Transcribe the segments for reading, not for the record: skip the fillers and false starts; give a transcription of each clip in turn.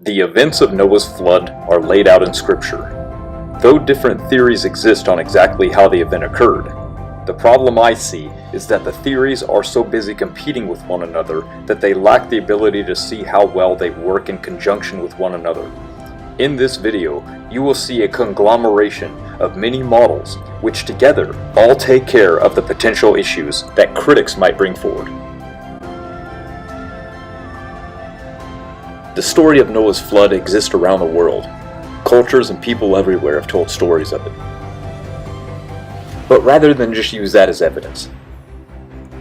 The events of Noah's flood are laid out in Scripture. Though different theories exist on exactly how the event occurred, the problem I see is that the theories are so busy competing with one another that they lack the ability to see how well they work in conjunction with one another. In this video, you will see a conglomeration of many models which together all take care of the potential issues that critics might bring forward. The story of Noah's flood exists around the world. Cultures and people everywhere have told stories of it. But rather than just use that as evidence,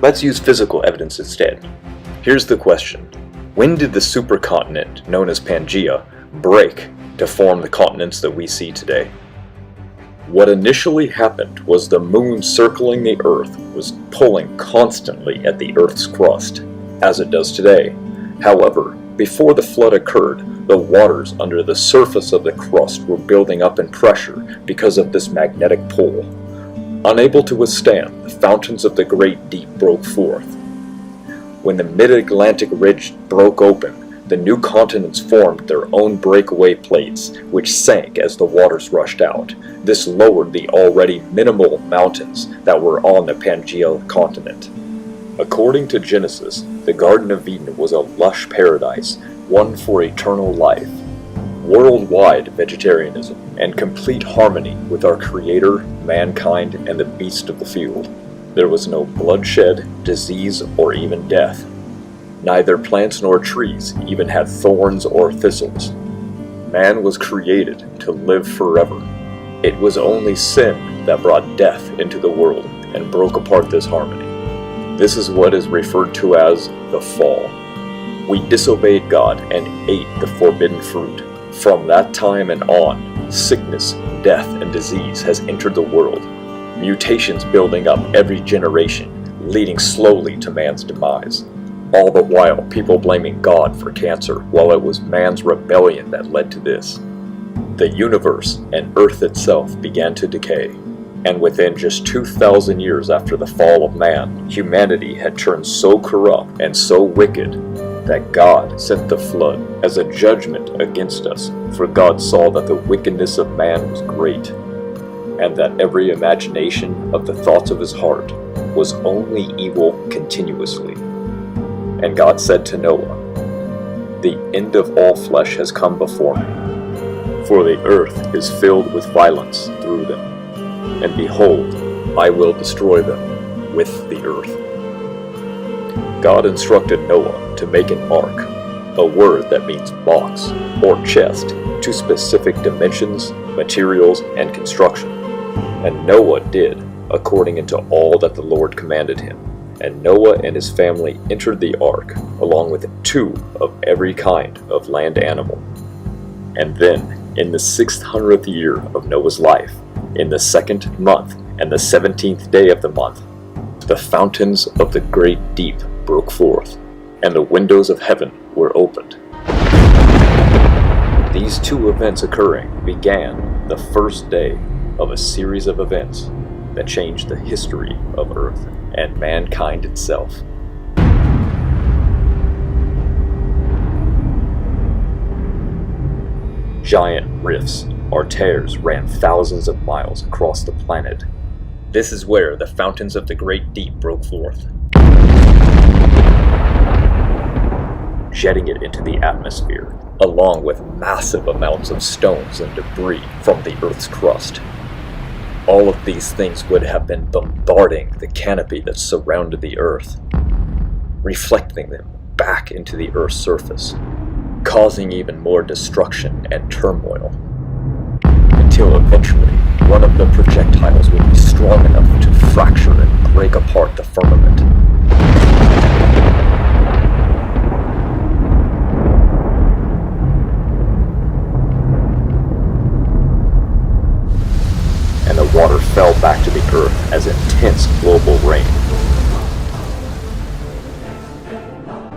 let's use physical evidence instead. Here's the question: when did the supercontinent known as Pangaea break to form the continents that we see today? What initially happened was the moon circling the Earth was pulling constantly at the Earth's crust, as it does today. However, before the flood occurred, the waters under the surface of the crust were building up in pressure because of this magnetic pull. Unable to withstand, the fountains of the great deep broke forth. When the mid-Atlantic ridge broke open, the new continents formed their own breakaway plates, which sank as the waters rushed out. This lowered the already minimal mountains that were on the Pangaea continent. According to Genesis, the Garden of Eden was a lush paradise, one for eternal life, worldwide vegetarianism, and complete harmony with our Creator, mankind, and the beasts of the field. There was no bloodshed, disease, or even death. Neither plants nor trees even had thorns or thistles. Man was created to live forever. It was only sin that brought death into the world and broke apart this harmony. This is what is referred to as the fall. We disobeyed God and ate the forbidden fruit. From that time and on, sickness, death, and disease has entered the world, mutations building up every generation, leading slowly to man's demise. All the while, people blaming God for cancer, while it was man's rebellion that led to this. The universe and Earth itself began to decay. And within just 2,000 years after the fall of man, humanity had turned so corrupt and so wicked that God sent the flood as a judgment against us, for God saw that the wickedness of man was great, and that every imagination of the thoughts of his heart was only evil continuously. And God said to Noah, "The end of all flesh has come before me, for the earth is filled with violence through them. And behold, I will destroy them with the earth." God instructed Noah to make an ark, a word that means box or chest, to specific dimensions, materials, and construction. And Noah did according to all that the Lord commanded him. And Noah and his family entered the ark, along with 2 of every kind of land animal. And then, in the 600th year of Noah's life, in the 2nd month and the 17th day of the month, the fountains of the great deep broke forth, and the windows of heaven were opened. These 2 events occurring began the first day of a series of events that changed the history of Earth and mankind itself. Giant rifts or tears ran thousands of miles across the planet. This is where the fountains of the great deep broke forth, jetting it into the atmosphere, along with massive amounts of stones and debris from the Earth's crust. All of these things would have been bombarding the canopy that surrounded the Earth, reflecting them back into the Earth's surface, causing even more destruction and turmoil, until eventually one of the projectiles would be strong enough to fracture and break apart the firmament. And the water fell back to the Earth as intense global rain.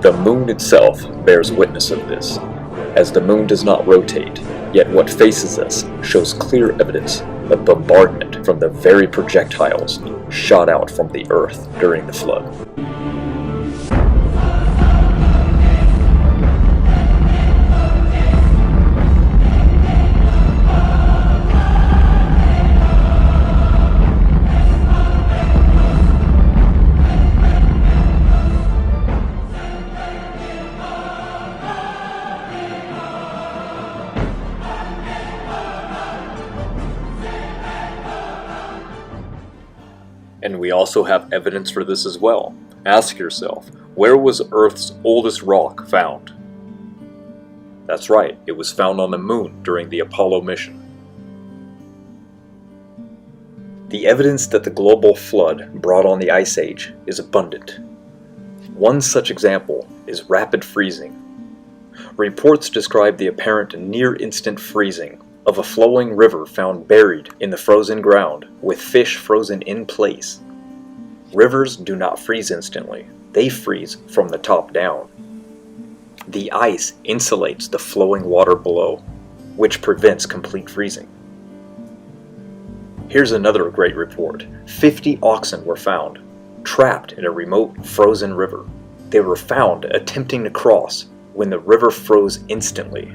The moon itself bears witness of this, as the moon does not rotate, yet what faces us shows clear evidence of bombardment from the very projectiles shot out from the Earth during the flood. And we also have evidence for this as well. Ask yourself, where was Earth's oldest rock found? That's right, it was found on the moon during the Apollo mission. The evidence that the global flood brought on the Ice Age is abundant. One such example is rapid freezing. Reports describe the apparent near-instant freezing of a flowing river found buried in the frozen ground with fish frozen in place. Rivers do not freeze instantly, they freeze from the top down. The ice insulates the flowing water below, which prevents complete freezing. Here's another great report. 50 oxen were found, trapped in a remote frozen river. They were found attempting to cross when the river froze instantly.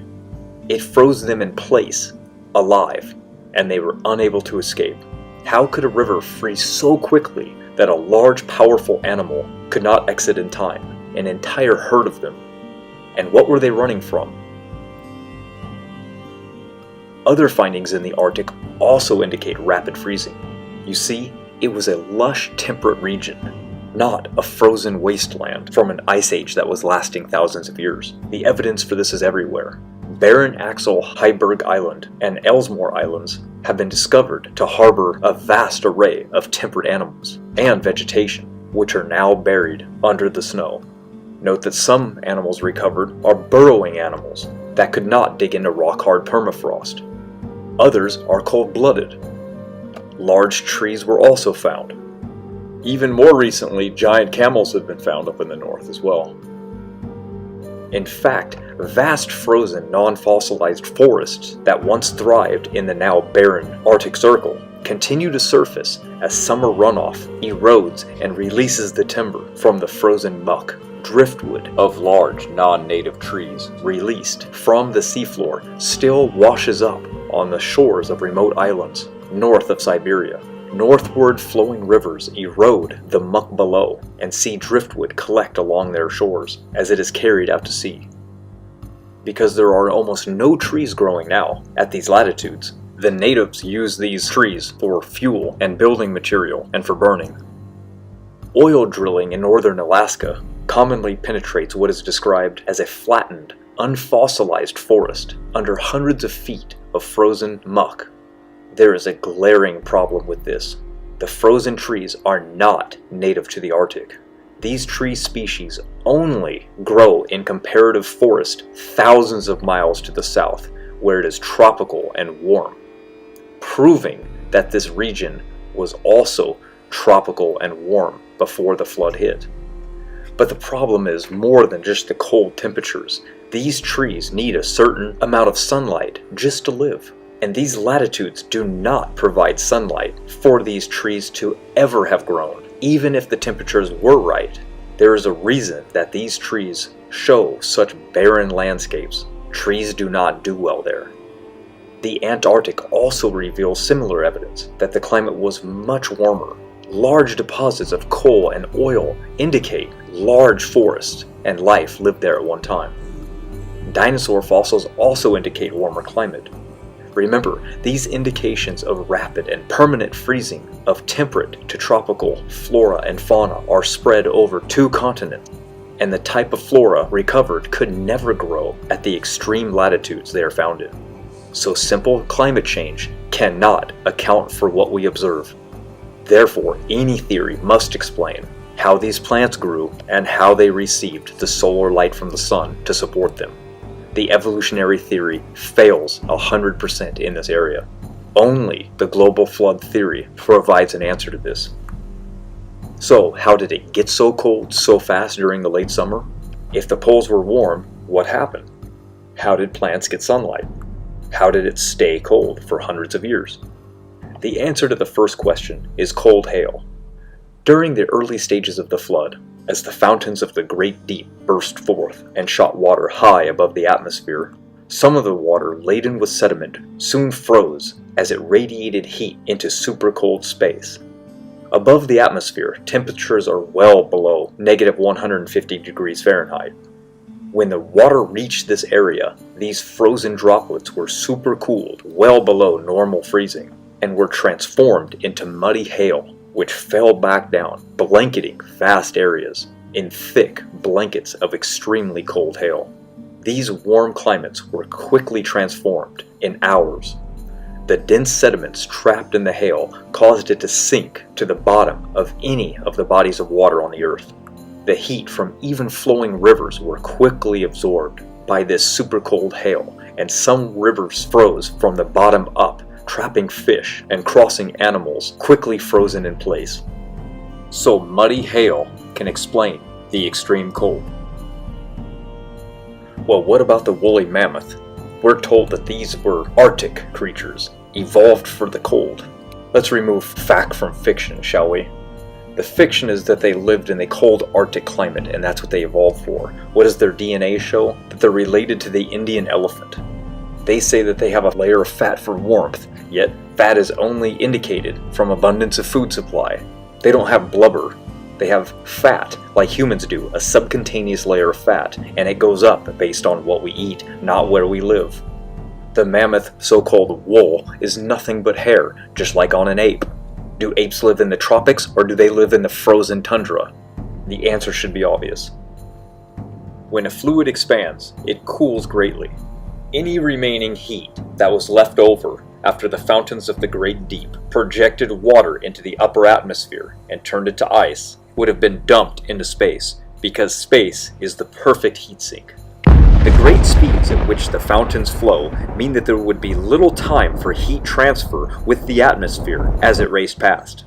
It froze them in place, alive, and they were unable to escape. How could a river freeze so quickly that a large, powerful animal could not exit in time? An entire herd of them. And what were they running from? Other findings in the Arctic also indicate rapid freezing. You see, it was a lush, temperate region, not a frozen wasteland from an ice age that was lasting thousands of years. The evidence for this is everywhere. Barren Axel Heiberg Island and Ellesmere Islands have been discovered to harbor a vast array of temperate animals and vegetation, which are now buried under the snow. Note that some animals recovered are burrowing animals that could not dig into rock-hard permafrost. Others are cold-blooded. Large trees were also found. Even more recently, giant camels have been found up in the north as well. In fact, vast frozen, non-fossilized forests that once thrived in the now barren Arctic Circle continue to surface as summer runoff erodes and releases the timber from the frozen muck. Driftwood of large non-native trees released from the seafloor still washes up on the shores of remote islands north of Siberia. Northward flowing rivers erode the muck below and see driftwood collect along their shores as it is carried out to sea. Because there are almost no trees growing now at these latitudes, the natives use these trees for fuel and building material and for burning. Oil drilling in northern Alaska commonly penetrates what is described as a flattened, unfossilized forest under hundreds of feet of frozen muck. There is a glaring problem with this. The frozen trees are not native to the Arctic. These tree species only grow in comparative forest thousands of miles to the south, where it is tropical and warm, proving that this region was also tropical and warm before the flood hit. But the problem is more than just the cold temperatures. These trees need a certain amount of sunlight just to live. And these latitudes do not provide sunlight for these trees to ever have grown. Even if the temperatures were right, there is a reason that these trees show such barren landscapes. Trees do not do well there. The Antarctic also reveals similar evidence that the climate was much warmer. Large deposits of coal and oil indicate large forests and life lived there at one time. Dinosaur fossils also indicate warmer climate. Remember, these indications of rapid and permanent freezing of temperate to tropical flora and fauna are spread over 2 continents, and the type of flora recovered could never grow at the extreme latitudes they are found in. So simple climate change cannot account for what we observe. Therefore, any theory must explain how these plants grew and how they received the solar light from the sun to support them. The evolutionary theory fails 100% in this area. Only the global flood theory provides an answer to this. So, how did it get so cold so fast during the late summer? If the poles were warm, what happened? How did plants get sunlight? How did it stay cold for hundreds of years? The answer to the first question is cold hail. During the early stages of the flood, as the fountains of the Great Deep burst forth and shot water high above the atmosphere, some of the water laden with sediment soon froze as it radiated heat into supercold space. Above the atmosphere, temperatures are well below -150 degrees Fahrenheit. When the water reached this area, these frozen droplets were supercooled well below normal freezing and were transformed into muddy hail, which fell back down, blanketing vast areas in thick blankets of extremely cold hail. These warm climates were quickly transformed in hours. The dense sediments trapped in the hail caused it to sink to the bottom of any of the bodies of water on the earth. The heat from even flowing rivers were quickly absorbed by this super cold hail, and some rivers froze from the bottom up, trapping fish and crossing animals quickly frozen in place. So muddy hail can explain the extreme cold. Well, what about the woolly mammoth? We're told that these were Arctic creatures, evolved for the cold. Let's remove fact from fiction, shall we? The fiction is that they lived in the cold Arctic climate, and that's what they evolved for. What does their DNA show? That they're related to the Indian elephant. They say that they have a layer of fat for warmth, yet fat is only indicated from abundance of food supply. They don't have blubber. They have fat, like humans do, a subcutaneous layer of fat, and it goes up based on what we eat, not where we live. The mammoth so-called wool is nothing but hair, just like on an ape. Do apes live in the tropics, or do they live in the frozen tundra? The answer should be obvious. When a fluid expands, it cools greatly. Any remaining heat that was left over after the fountains of the great deep projected water into the upper atmosphere and turned it to ice would have been dumped into space, because space is the perfect heat sink. The great speeds at which the fountains flow mean that there would be little time for heat transfer with the atmosphere as it raced past.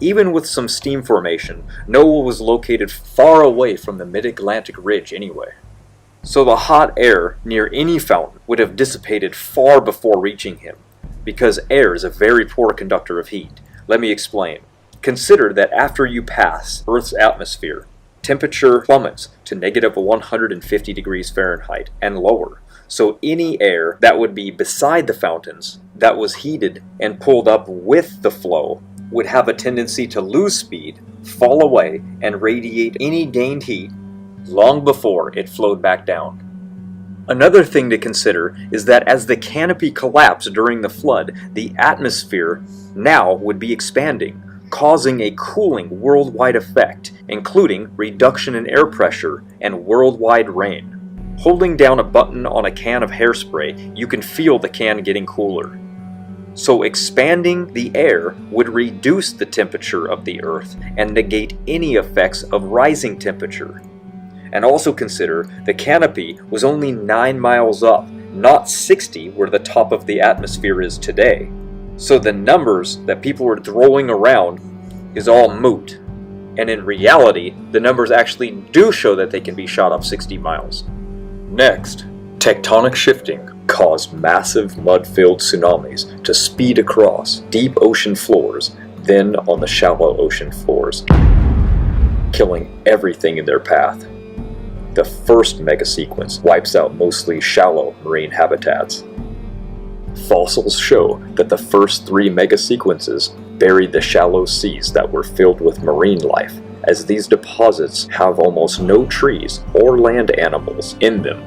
Even with some steam formation, Noah was located far away from the mid-Atlantic ridge anyway. So the hot air near any fountain would have dissipated far before reaching him, because air is a very poor conductor of heat. Let me explain. Consider that after you pass Earth's atmosphere, temperature plummets to negative 150 degrees Fahrenheit and lower. So any air that would be beside the fountains that was heated and pulled up with the flow would have a tendency to lose speed, fall away, and radiate any gained heat long before it flowed back down. Another thing to consider is that as the canopy collapsed during the flood, the atmosphere now would be expanding, causing a cooling worldwide effect, including reduction in air pressure and worldwide rain. Holding down a button on a can of hairspray, you can feel the can getting cooler. So expanding the air would reduce the temperature of the Earth and negate any effects of rising temperature. And also consider the canopy was only 9 miles up, not 60 where the top of the atmosphere is today. So the numbers that people were throwing around is all moot. And in reality, the numbers actually do show that they can be shot up 60 miles. Next, tectonic shifting caused massive mud-filled tsunamis to speed across deep ocean floors, then on the shallow ocean floors, killing everything in their path. The first megasequence wipes out mostly shallow marine habitats. Fossils show that the first 3 megasequences buried the shallow seas that were filled with marine life, as these deposits have almost no trees or land animals in them.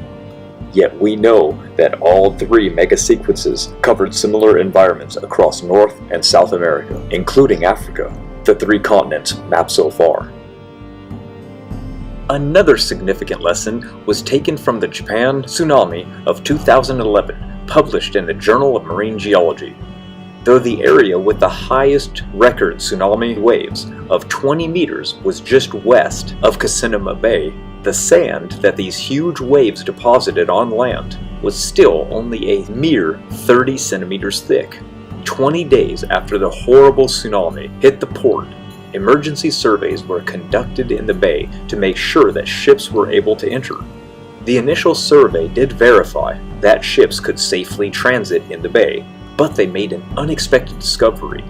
Yet we know that all 3 megasequences covered similar environments across North and South America, including Africa, the 3 continents mapped so far. Another significant lesson was taken from the Japan tsunami of 2011, published in the Journal of Marine Geology. Though the area with the highest record tsunami waves of 20 meters was just west of Kasenama Bay, the sand that these huge waves deposited on land was still only a mere 30 centimeters thick. 20 days after the horrible tsunami hit the port, emergency surveys were conducted in the bay to make sure that ships were able to enter. The initial survey did verify that ships could safely transit in the bay, but they made an unexpected discovery.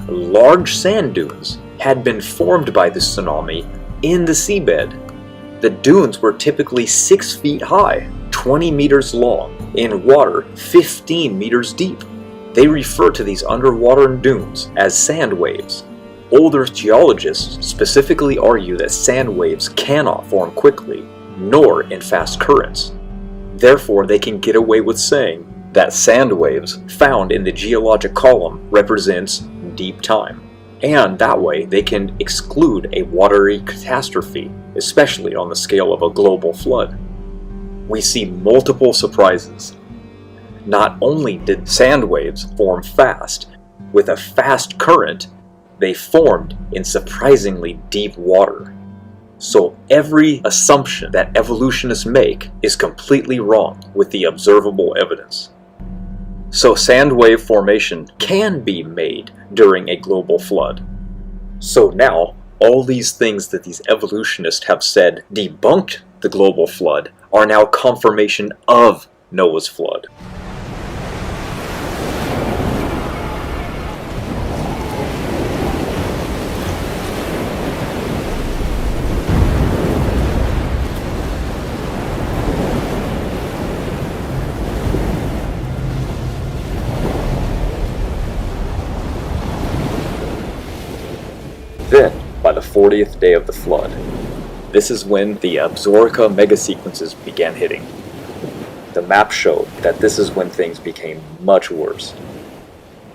Large sand dunes had been formed by the tsunami in the seabed. The dunes were typically 6 feet high, 20 meters long, in water 15 meters deep. They refer to these underwater dunes as sand waves. Old Earth geologists specifically argue that sand waves cannot form quickly, nor in fast currents. Therefore, they can get away with saying that sand waves found in the geologic column represents deep time. And that way they can exclude a watery catastrophe, especially on the scale of a global flood. We see multiple surprises. Not only did sand waves form fast, with a fast current, they formed in surprisingly deep water. So every assumption that evolutionists make is completely wrong with the observable evidence. So sand wave formation can be made during a global flood. So now, all these things that these evolutionists have said debunked the global flood are now confirmation of Noah's flood. Then, by the 40th day of the flood, this is when the Absaroka megasequences began hitting. The map showed that this is when things became much worse.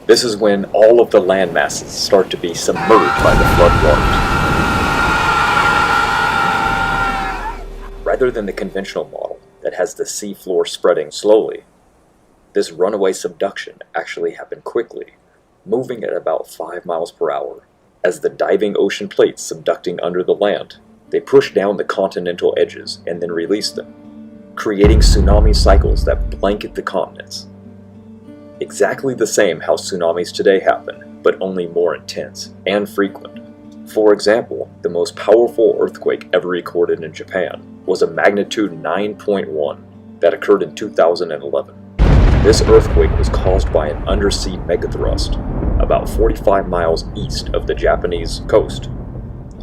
This is when all of the land masses start to be submerged by the flood waters. Rather than the conventional model that has the sea floor spreading slowly, this runaway subduction actually happened quickly, moving at about 5 miles per hour. As the diving ocean plates subducting under the land, they push down the continental edges and then release them, creating tsunami cycles that blanket the continents. Exactly the same how tsunamis today happen, but only more intense and frequent. For example, the most powerful earthquake ever recorded in Japan was a magnitude 9.1 that occurred in 2011. This earthquake was caused by an undersea megathrust, about 45 miles east of the Japanese coast.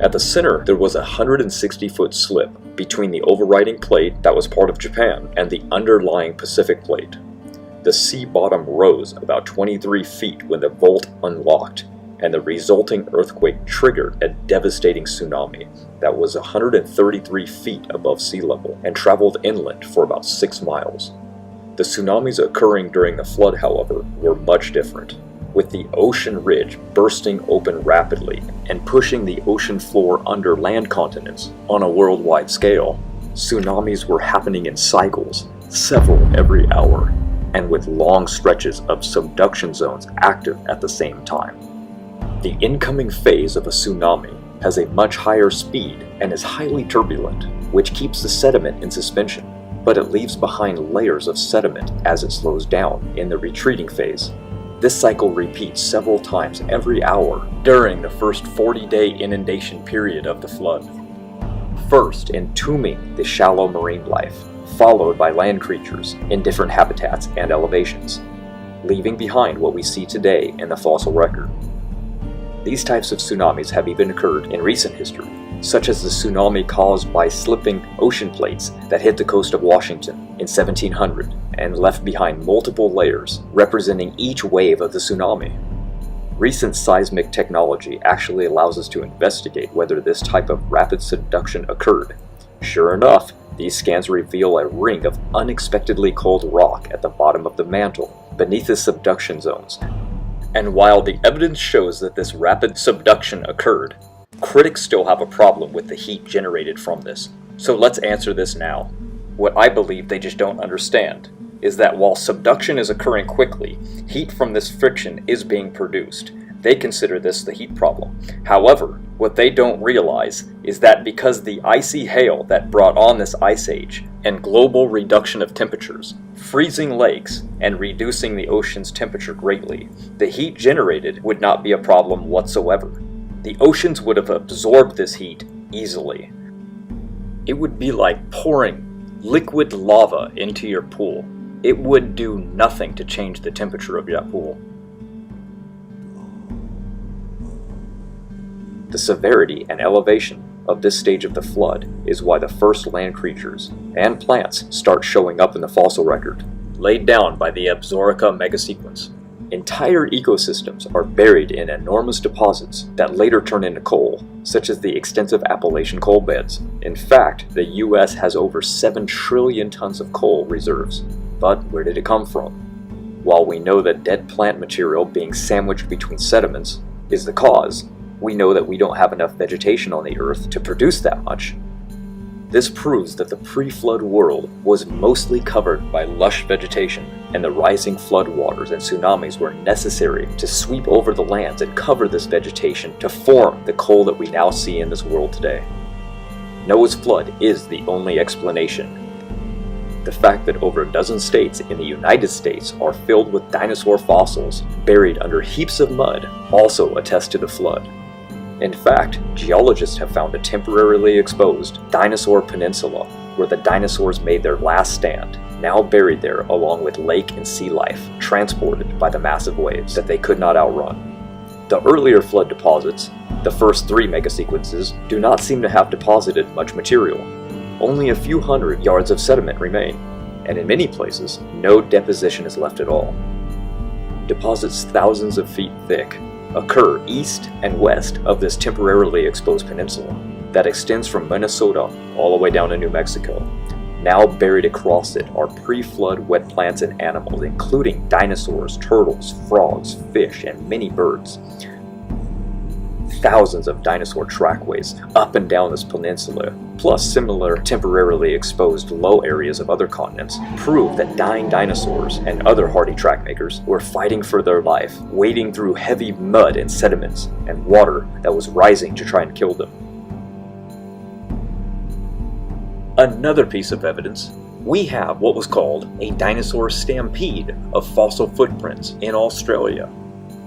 At the center, there was a 160-foot slip between the overriding plate that was part of Japan and the underlying Pacific plate. The sea bottom rose about 23 feet when the vault unlocked, and the resulting earthquake triggered a devastating tsunami that was 133 feet above sea level and traveled inland for about 6 miles. The tsunamis occurring during the flood, however, were much different, with the ocean ridge bursting open rapidly and pushing the ocean floor under land continents on a worldwide scale. Tsunamis were happening in cycles, several every hour, and with long stretches of subduction zones active at the same time. The incoming phase of a tsunami has a much higher speed and is highly turbulent, which keeps the sediment in suspension, but it leaves behind layers of sediment as it slows down in the retreating phase. This cycle repeats several times every hour during the first 40-day inundation period of the flood. First, entombing the shallow marine life, followed by land creatures in different habitats and elevations, leaving behind what we see today in the fossil record. These types of tsunamis have even occurred in recent history, such as the tsunami caused by slipping ocean plates that hit the coast of Washington in 1700 and left behind multiple layers representing each wave of the tsunami. Recent seismic technology actually allows us to investigate whether this type of rapid subduction occurred. Sure enough, these scans reveal a ring of unexpectedly cold rock at the bottom of the mantle, beneath the subduction zones. And while the evidence shows that this rapid subduction occurred, critics still have a problem with the heat generated from this. So let's answer this now. What I believe they just don't understand is that while subduction is occurring quickly, heat from this friction is being produced. They consider this the heat problem. However, what they don't realize is that because the icy hail that brought on this ice age and global reduction of temperatures, freezing lakes, and reducing the ocean's temperature greatly, the heat generated would not be a problem whatsoever. The oceans would have absorbed this heat easily. It would be like pouring liquid lava into your pool. It would do nothing to change the temperature of that pool. The severity and elevation of this stage of the flood is why the first land creatures and plants start showing up in the fossil record, laid down by the Absaroka megasequence. Entire ecosystems are buried in enormous deposits that later turn into coal, such as the extensive Appalachian coal beds. In fact, the US has over 7 trillion tons of coal reserves. But where did it come from? While we know that dead plant material being sandwiched between sediments, is the cause. We know that we don't have enough vegetation on the Earth to produce that much. This proves that the pre-flood world was mostly covered by lush vegetation, and the rising flood waters and tsunamis were necessary to sweep over the lands and cover this vegetation to form the coal that we now see in this world today. Noah's flood is the only explanation. The fact that over a dozen states in the United States are filled with dinosaur fossils buried under heaps of mud also attests to the flood. In fact, geologists have found a temporarily exposed dinosaur peninsula where the dinosaurs made their last stand, now buried there along with lake and sea life, transported by the massive waves that they could not outrun. The earlier flood deposits, the first 3 megasequences, do not seem to have deposited much material. Only a few hundred yards of sediment remain, and in many places, no deposition is left at all. Deposits thousands of feet thick occur east and west of this temporarily exposed peninsula that extends from Minnesota all the way down to New Mexico. Now buried across it are pre-flood wet plants and animals, including dinosaurs, turtles, frogs, fish, and many birds. Thousands of dinosaur trackways up and down this peninsula, plus similar temporarily exposed low areas of other continents, prove that dying dinosaurs and other hardy trackmakers were fighting for their life, wading through heavy mud and sediments and water that was rising to try and kill them. Another piece of evidence, we have what was called a dinosaur stampede of fossil footprints in Australia,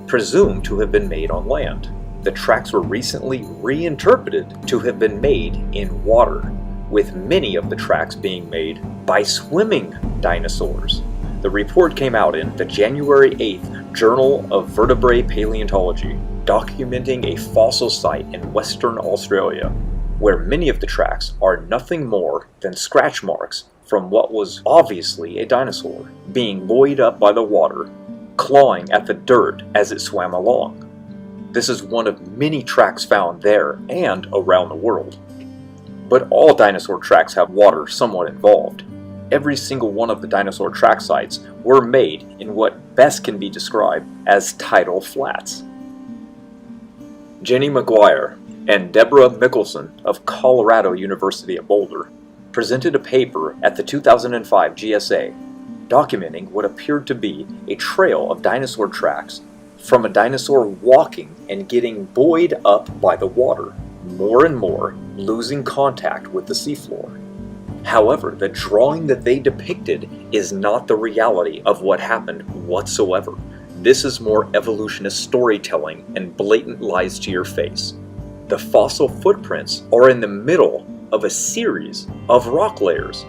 presumed to have been made on land. The tracks were recently reinterpreted to have been made in water, with many of the tracks being made by swimming dinosaurs. The report came out in the January 8th Journal of Vertebrate Paleontology, documenting a fossil site in Western Australia, where many of the tracks are nothing more than scratch marks from what was obviously a dinosaur, being buoyed up by the water, clawing at the dirt as it swam along. This is one of many tracks found there and around the world. But all dinosaur tracks have water somewhat involved. Every single one of the dinosaur track sites were made in what best can be described as tidal flats. Jenny McGuire and Deborah Mickelson of Colorado University at Boulder presented a paper at the 2005 GSA documenting what appeared to be a trail of dinosaur tracks from a dinosaur walking and getting buoyed up by the water, more and more losing contact with the seafloor. However, the drawing that they depicted is not the reality of what happened whatsoever. This is more evolutionist storytelling and blatant lies to your face. The fossil footprints are in the middle of a series of rock layers.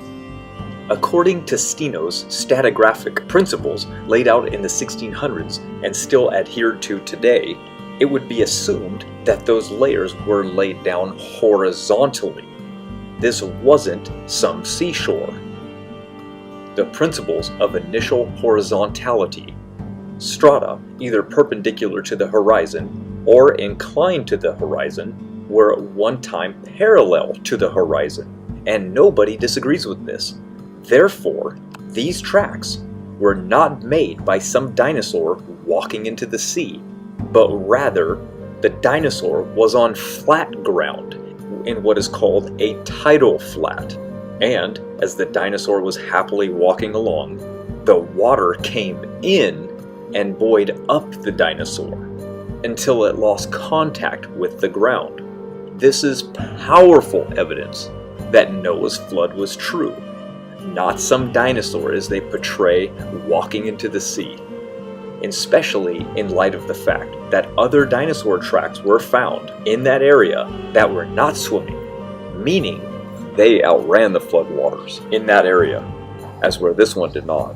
According to Steno's stratigraphic principles laid out in the 1600s and still adhered to today, it would be assumed that those layers were laid down horizontally. This wasn't some seashore. The principles of initial horizontality, strata either perpendicular to the horizon or inclined to the horizon, were at one time parallel to the horizon, and nobody disagrees with this. Therefore, these tracks were not made by some dinosaur walking into the sea, but rather the dinosaur was on flat ground in what is called a tidal flat. And as the dinosaur was happily walking along, the water came in and buoyed up the dinosaur until it lost contact with the ground. This is powerful evidence that Noah's flood was true, not some dinosaur as they portray walking into the sea, especially in light of the fact that other dinosaur tracks were found in that area that were not swimming, meaning they outran the floodwaters in that area, as where this one did not.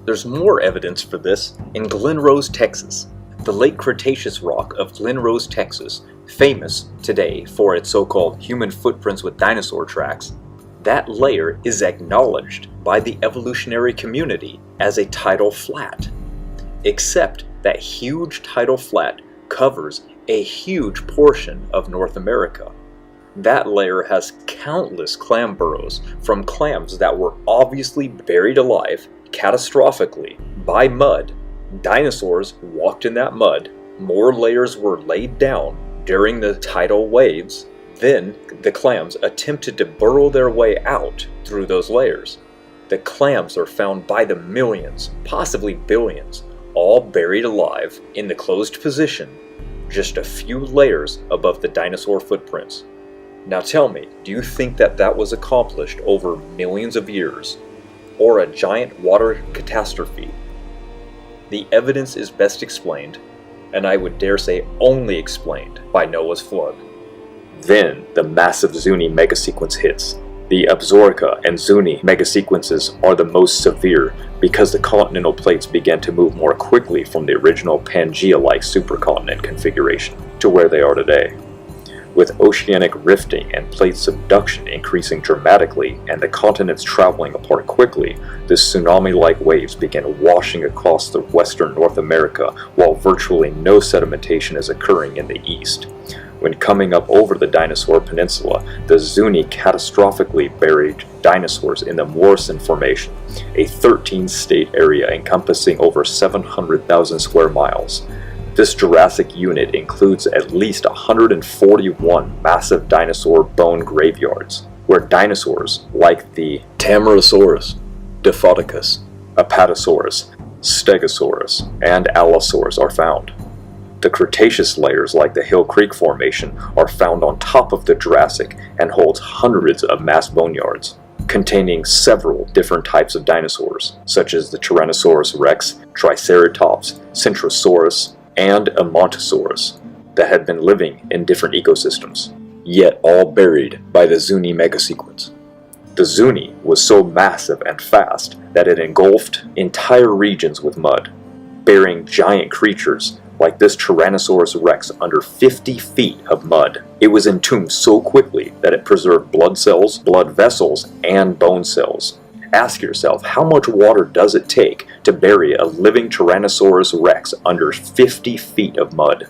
There's more evidence for this in Glen Rose, Texas. The late Cretaceous rock of Glen Rose, Texas, famous today for its so-called human footprints with dinosaur tracks, that layer is acknowledged by the evolutionary community as a tidal flat, except that huge tidal flat covers a huge portion of North America. That layer has countless clam burrows from clams that were obviously buried alive catastrophically by mud. Dinosaurs walked in that mud, More layers were laid down during the tidal waves. Then the clams attempted to burrow their way out through those layers. The clams are found by the millions, possibly billions, all buried alive in the closed position, just a few layers above the dinosaur footprints. Now tell me, do you think that that was accomplished over millions of years, or a giant water catastrophe? The evidence is best explained, and I would dare say only explained, by Noah's flood. Then the massive Zuni megasequence hits. The Absaroka and Zuni megasequences are the most severe because the continental plates began to move more quickly from the original Pangaea-like supercontinent configuration to where they are today. With oceanic rifting and plate subduction increasing dramatically and the continents traveling apart quickly, the tsunami-like waves began washing across the western North America while virtually no sedimentation is occurring in the east. When coming up over the Dinosaur Peninsula, the Zuni catastrophically buried dinosaurs in the Morrison Formation, a 13-state area encompassing over 700,000 square miles. This Jurassic unit includes at least 141 massive dinosaur bone graveyards, where dinosaurs like the Tamarasaurus, Diplodocus, Apatosaurus, Stegosaurus, and Allosaurus are found. The Cretaceous layers like the Hill Creek Formation are found on top of the Jurassic and holds hundreds of mass boneyards, containing several different types of dinosaurs, such as the Tyrannosaurus rex, Triceratops, Centrosaurus, and Ammontosaurus, that had been living in different ecosystems, yet all buried by the Zuni megasequence. The Zuni was so massive and fast that it engulfed entire regions with mud, burying giant creatures like this Tyrannosaurus rex under 50 feet of mud. It was entombed so quickly that it preserved blood cells, blood vessels, and bone cells. Ask yourself, how much water does it take to bury a living Tyrannosaurus rex under 50 feet of mud?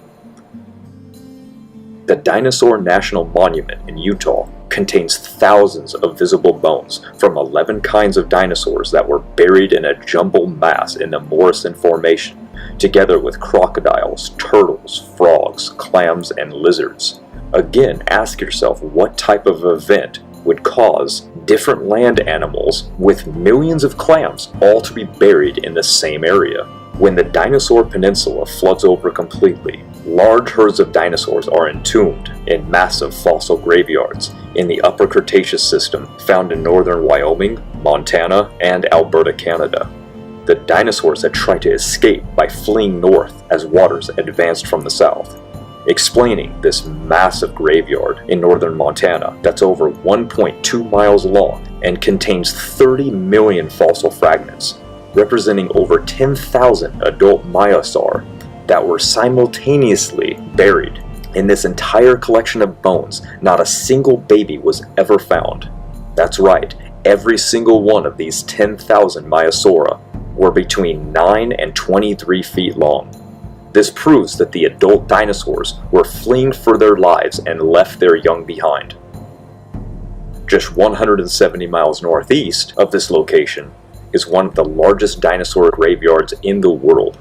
The Dinosaur National Monument in Utah contains thousands of visible bones from 11 kinds of dinosaurs that were buried in a jumbled mass in the Morrison Formation, together with crocodiles, turtles, frogs, clams, and lizards. Again, ask yourself what type of event would cause different land animals with millions of clams all to be buried in the same area. When the Dinosaur Peninsula floods over completely, large herds of dinosaurs are entombed in massive fossil graveyards in the Upper Cretaceous system found in northern Wyoming, Montana, and Alberta, Canada. The dinosaurs had tried to escape by fleeing north as waters advanced from the south, explaining this massive graveyard in northern Montana that's over 1.2 miles long and contains 30 million fossil fragments, representing over 10,000 adult Maiasaur that were simultaneously buried. In this entire collection of bones, not a single baby was ever found. That's right, every single one of these 10,000 Maiasaura were between 9 and 23 feet long. This proves that the adult dinosaurs were fleeing for their lives and left their young behind. Just 170 miles northeast of this location is one of the largest dinosaur graveyards in the world,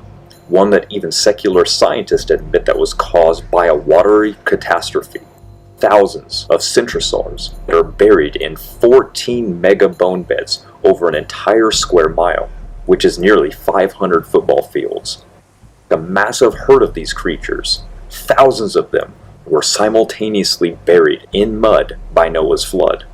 one that even secular scientists admit that was caused by a watery catastrophe. Thousands of centrosaurs that are buried in 14 mega bone beds over an entire square mile, which is nearly 500 football fields. The massive herd of these creatures, thousands of them, were simultaneously buried in mud by Noah's flood.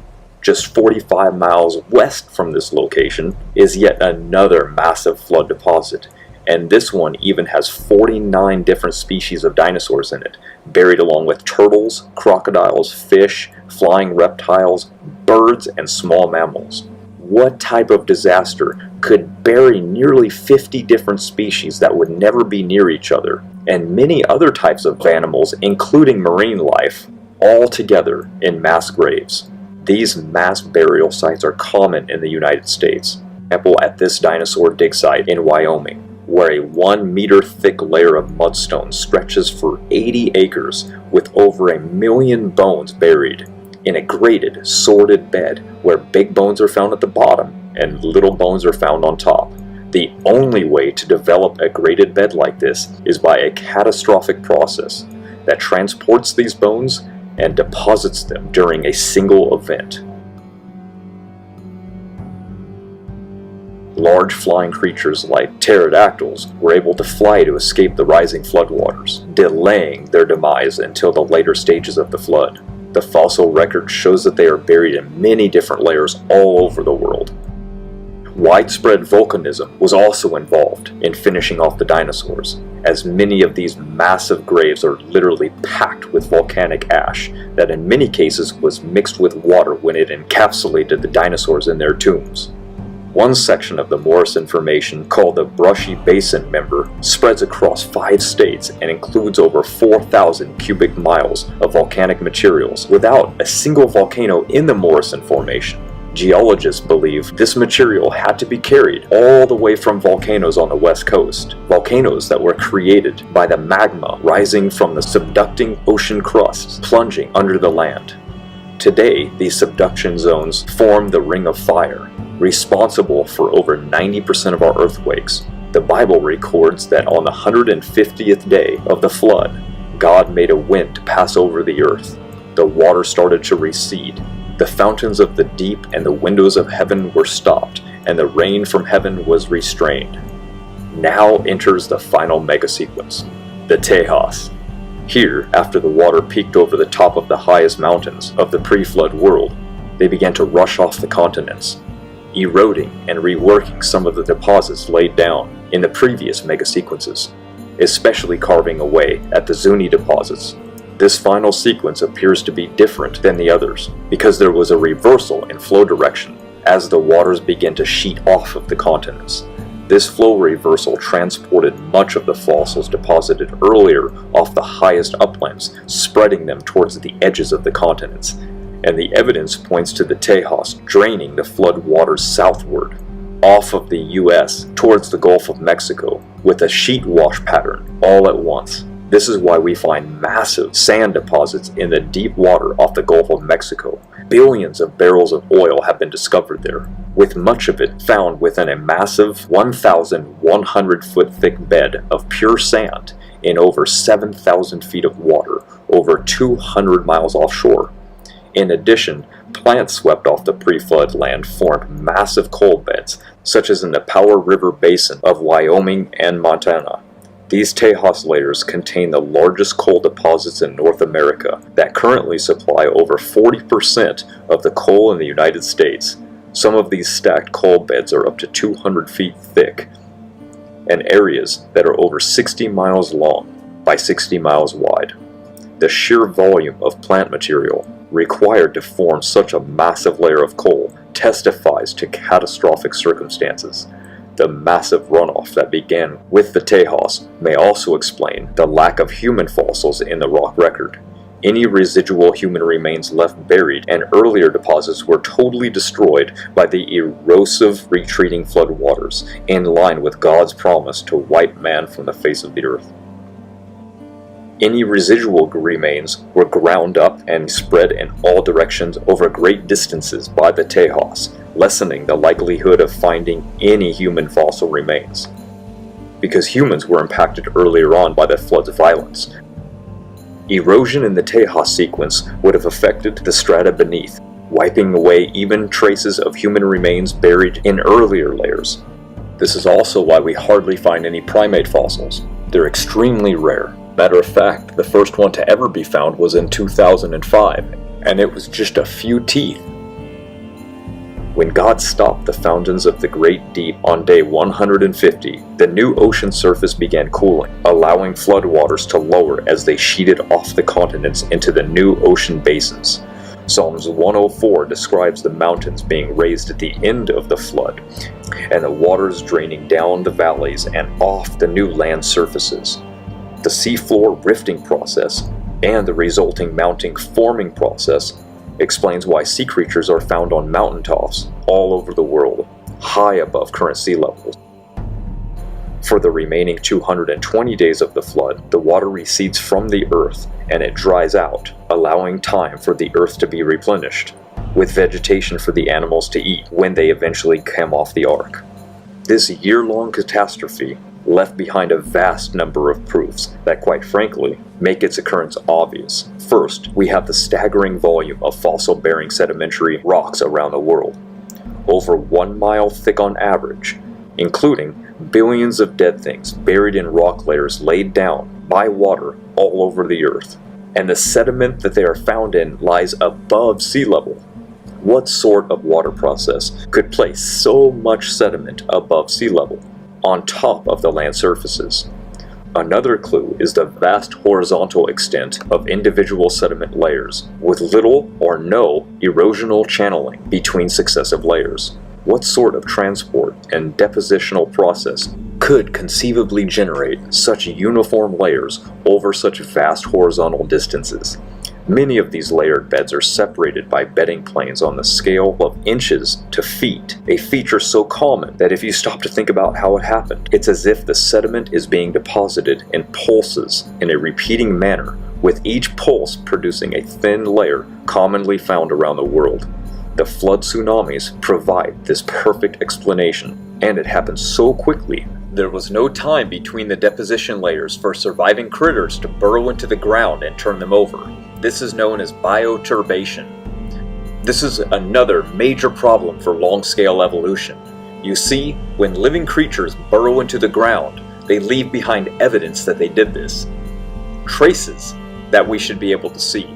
Just 45 miles west from this location is yet another massive flood deposit, and this one even has 49 different species of dinosaurs in it, buried along with turtles, crocodiles, fish, flying reptiles, birds, and small mammals. What type of disaster could bury nearly 50 different species that would never be near each other, and many other types of animals, including marine life, all together in mass graves? These mass burial sites are common in the United States. For example, at this dinosaur dig site in Wyoming, where a 1 meter thick layer of mudstone stretches for 80 acres with over 1 million bones buried in a graded, sorted bed where big bones are found at the bottom and little bones are found on top. The only way to develop a graded bed like this is by a catastrophic process that transports these bones and deposits them during a single event. Large flying creatures like pterodactyls were able to fly to escape the rising floodwaters, delaying their demise until the later stages of the flood. The fossil record shows that they are buried in many different layers all over the world. Widespread volcanism was also involved in finishing off the dinosaurs, as many of these massive graves are literally packed with volcanic ash that in many cases was mixed with water when it encapsulated the dinosaurs in their tombs. One section of the Morrison Formation, called the Brushy Basin Member, spreads across 5 states and includes over 4,000 cubic miles of volcanic materials without a single volcano in the Morrison Formation. Geologists believe this material had to be carried all the way from volcanoes on the west coast, volcanoes that were created by the magma rising from the subducting ocean crusts plunging under the land. Today, these subduction zones form the Ring of Fire, responsible for over 90% of our earthquakes. The Bible records that on the 150th day of the flood, God made a wind to pass over the earth. The water started to recede. The fountains of the deep and the windows of heaven were stopped, and the rain from heaven was restrained. Now enters the final mega-sequence, the Tejas. Here, after the water peaked over the top of the highest mountains of the pre-flood world, they began to rush off the continents, eroding and reworking some of the deposits laid down in the previous mega-sequences, especially carving away at the Zuni deposits. This final sequence appears to be different than the others, because there was a reversal in flow direction as the waters began to sheet off of the continents. This flow reversal transported much of the fossils deposited earlier off the highest uplands, spreading them towards the edges of the continents, and the evidence points to the Tejas draining the flood waters southward, off of the US towards the Gulf of Mexico, with a sheet wash pattern all at once. This is why we find massive sand deposits in the deep water off the Gulf of Mexico. Billions of barrels of oil have been discovered there, with much of it found within a massive 1,100 foot thick bed of pure sand in over 7,000 feet of water over 200 miles offshore. In addition, plants swept off the pre-flood land formed massive coal beds, such as in the Powder River Basin of Wyoming and Montana. These Tejas layers contain the largest coal deposits in North America that currently supply over 40% of the coal in the United States. Some of these stacked coal beds are up to 200 feet thick, and areas that are over 60 miles long by 60 miles wide. The sheer volume of plant material required to form such a massive layer of coal testifies to catastrophic circumstances. The massive runoff that began with the Tejas may also explain the lack of human fossils in the rock record. Any residual human remains left buried and earlier deposits were totally destroyed by the erosive retreating floodwaters, in line with God's promise to wipe man from the face of the earth. Any residual remains were ground up and spread in all directions over great distances by the Tejas, lessening the likelihood of finding any human fossil remains. Because humans were impacted earlier on by the flood's violence, erosion in the Tejas sequence would have affected the strata beneath, wiping away even traces of human remains buried in earlier layers. This is also why we hardly find any primate fossils. They're extremely rare. Matter of fact, the first one to ever be found was in 2005, and it was just a few teeth. When God stopped the fountains of the Great Deep on day 150, the new ocean surface began cooling, allowing floodwaters to lower as they sheeted off the continents into the new ocean basins. Psalms 104 describes the mountains being raised at the end of the flood, and the waters draining down the valleys and off the new land surfaces. The seafloor rifting process and the resulting mountain forming process explains why sea creatures are found on mountaintops all over the world, high above current sea levels. For the remaining 220 days of the flood, the water recedes from the earth and it dries out, allowing time for the earth to be replenished, with vegetation for the animals to eat when they eventually come off the ark. This year-long catastrophe left behind a vast number of proofs that, quite frankly, make its occurrence obvious. First, we have the staggering volume of fossil-bearing sedimentary rocks around the world, over 1 mile thick on average, including billions of dead things buried in rock layers laid down by water all over the earth. And the sediment that they are found in lies above sea level. What sort of water process could place so much sediment above sea level, on top of the land surfaces? Another clue is the vast horizontal extent of individual sediment layers, with little or no erosional channeling between successive layers. What sort of transport and depositional process could conceivably generate such uniform layers over such vast horizontal distances? Many of these layered beds are separated by bedding planes on the scale of inches to feet, a feature so common that if you stop to think about how it happened, it's as if the sediment is being deposited in pulses in a repeating manner, with each pulse producing a thin layer commonly found around the world. The flood tsunamis provide this perfect explanation, and it happens so quickly. There was no time between the deposition layers for surviving critters to burrow into the ground and turn them over. This is known as bioturbation. This is another major problem for long-scale evolution. You see, when living creatures burrow into the ground, they leave behind evidence that they did this. Traces that we should be able to see.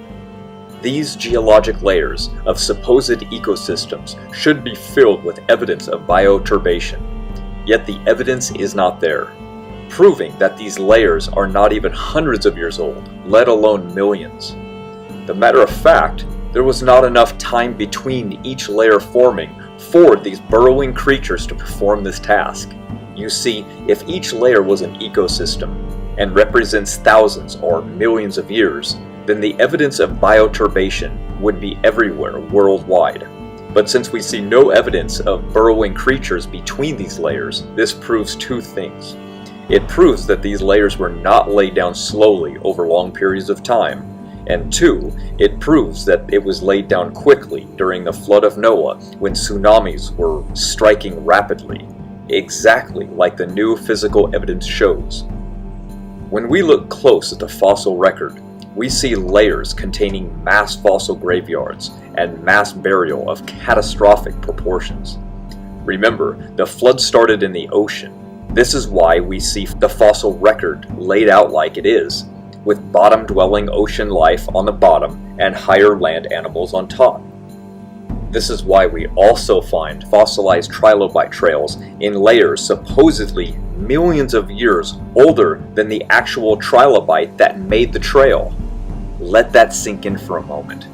These geologic layers of supposed ecosystems should be filled with evidence of bioturbation. Yet the evidence is not there, proving that these layers are not even hundreds of years old, let alone millions. The matter of fact, there was not enough time between each layer forming for these burrowing creatures to perform this task. You see, if each layer was an ecosystem and represents thousands or millions of years, then the evidence of bioturbation would be everywhere worldwide. But since we see no evidence of burrowing creatures between these layers, this proves two things. It proves that these layers were not laid down slowly over long periods of time, and two, it proves that it was laid down quickly during the flood of Noah when tsunamis were striking rapidly, exactly like the new physical evidence shows. When we look close at the fossil record, we see layers containing mass fossil graveyards and mass burial of catastrophic proportions. Remember, the flood started in the ocean. This is why we see the fossil record laid out like it is, with bottom-dwelling ocean life on the bottom and higher land animals on top. This is why we also find fossilized trilobite trails in layers supposedly millions of years older than the actual trilobite that made the trail. Let that sink in for a moment.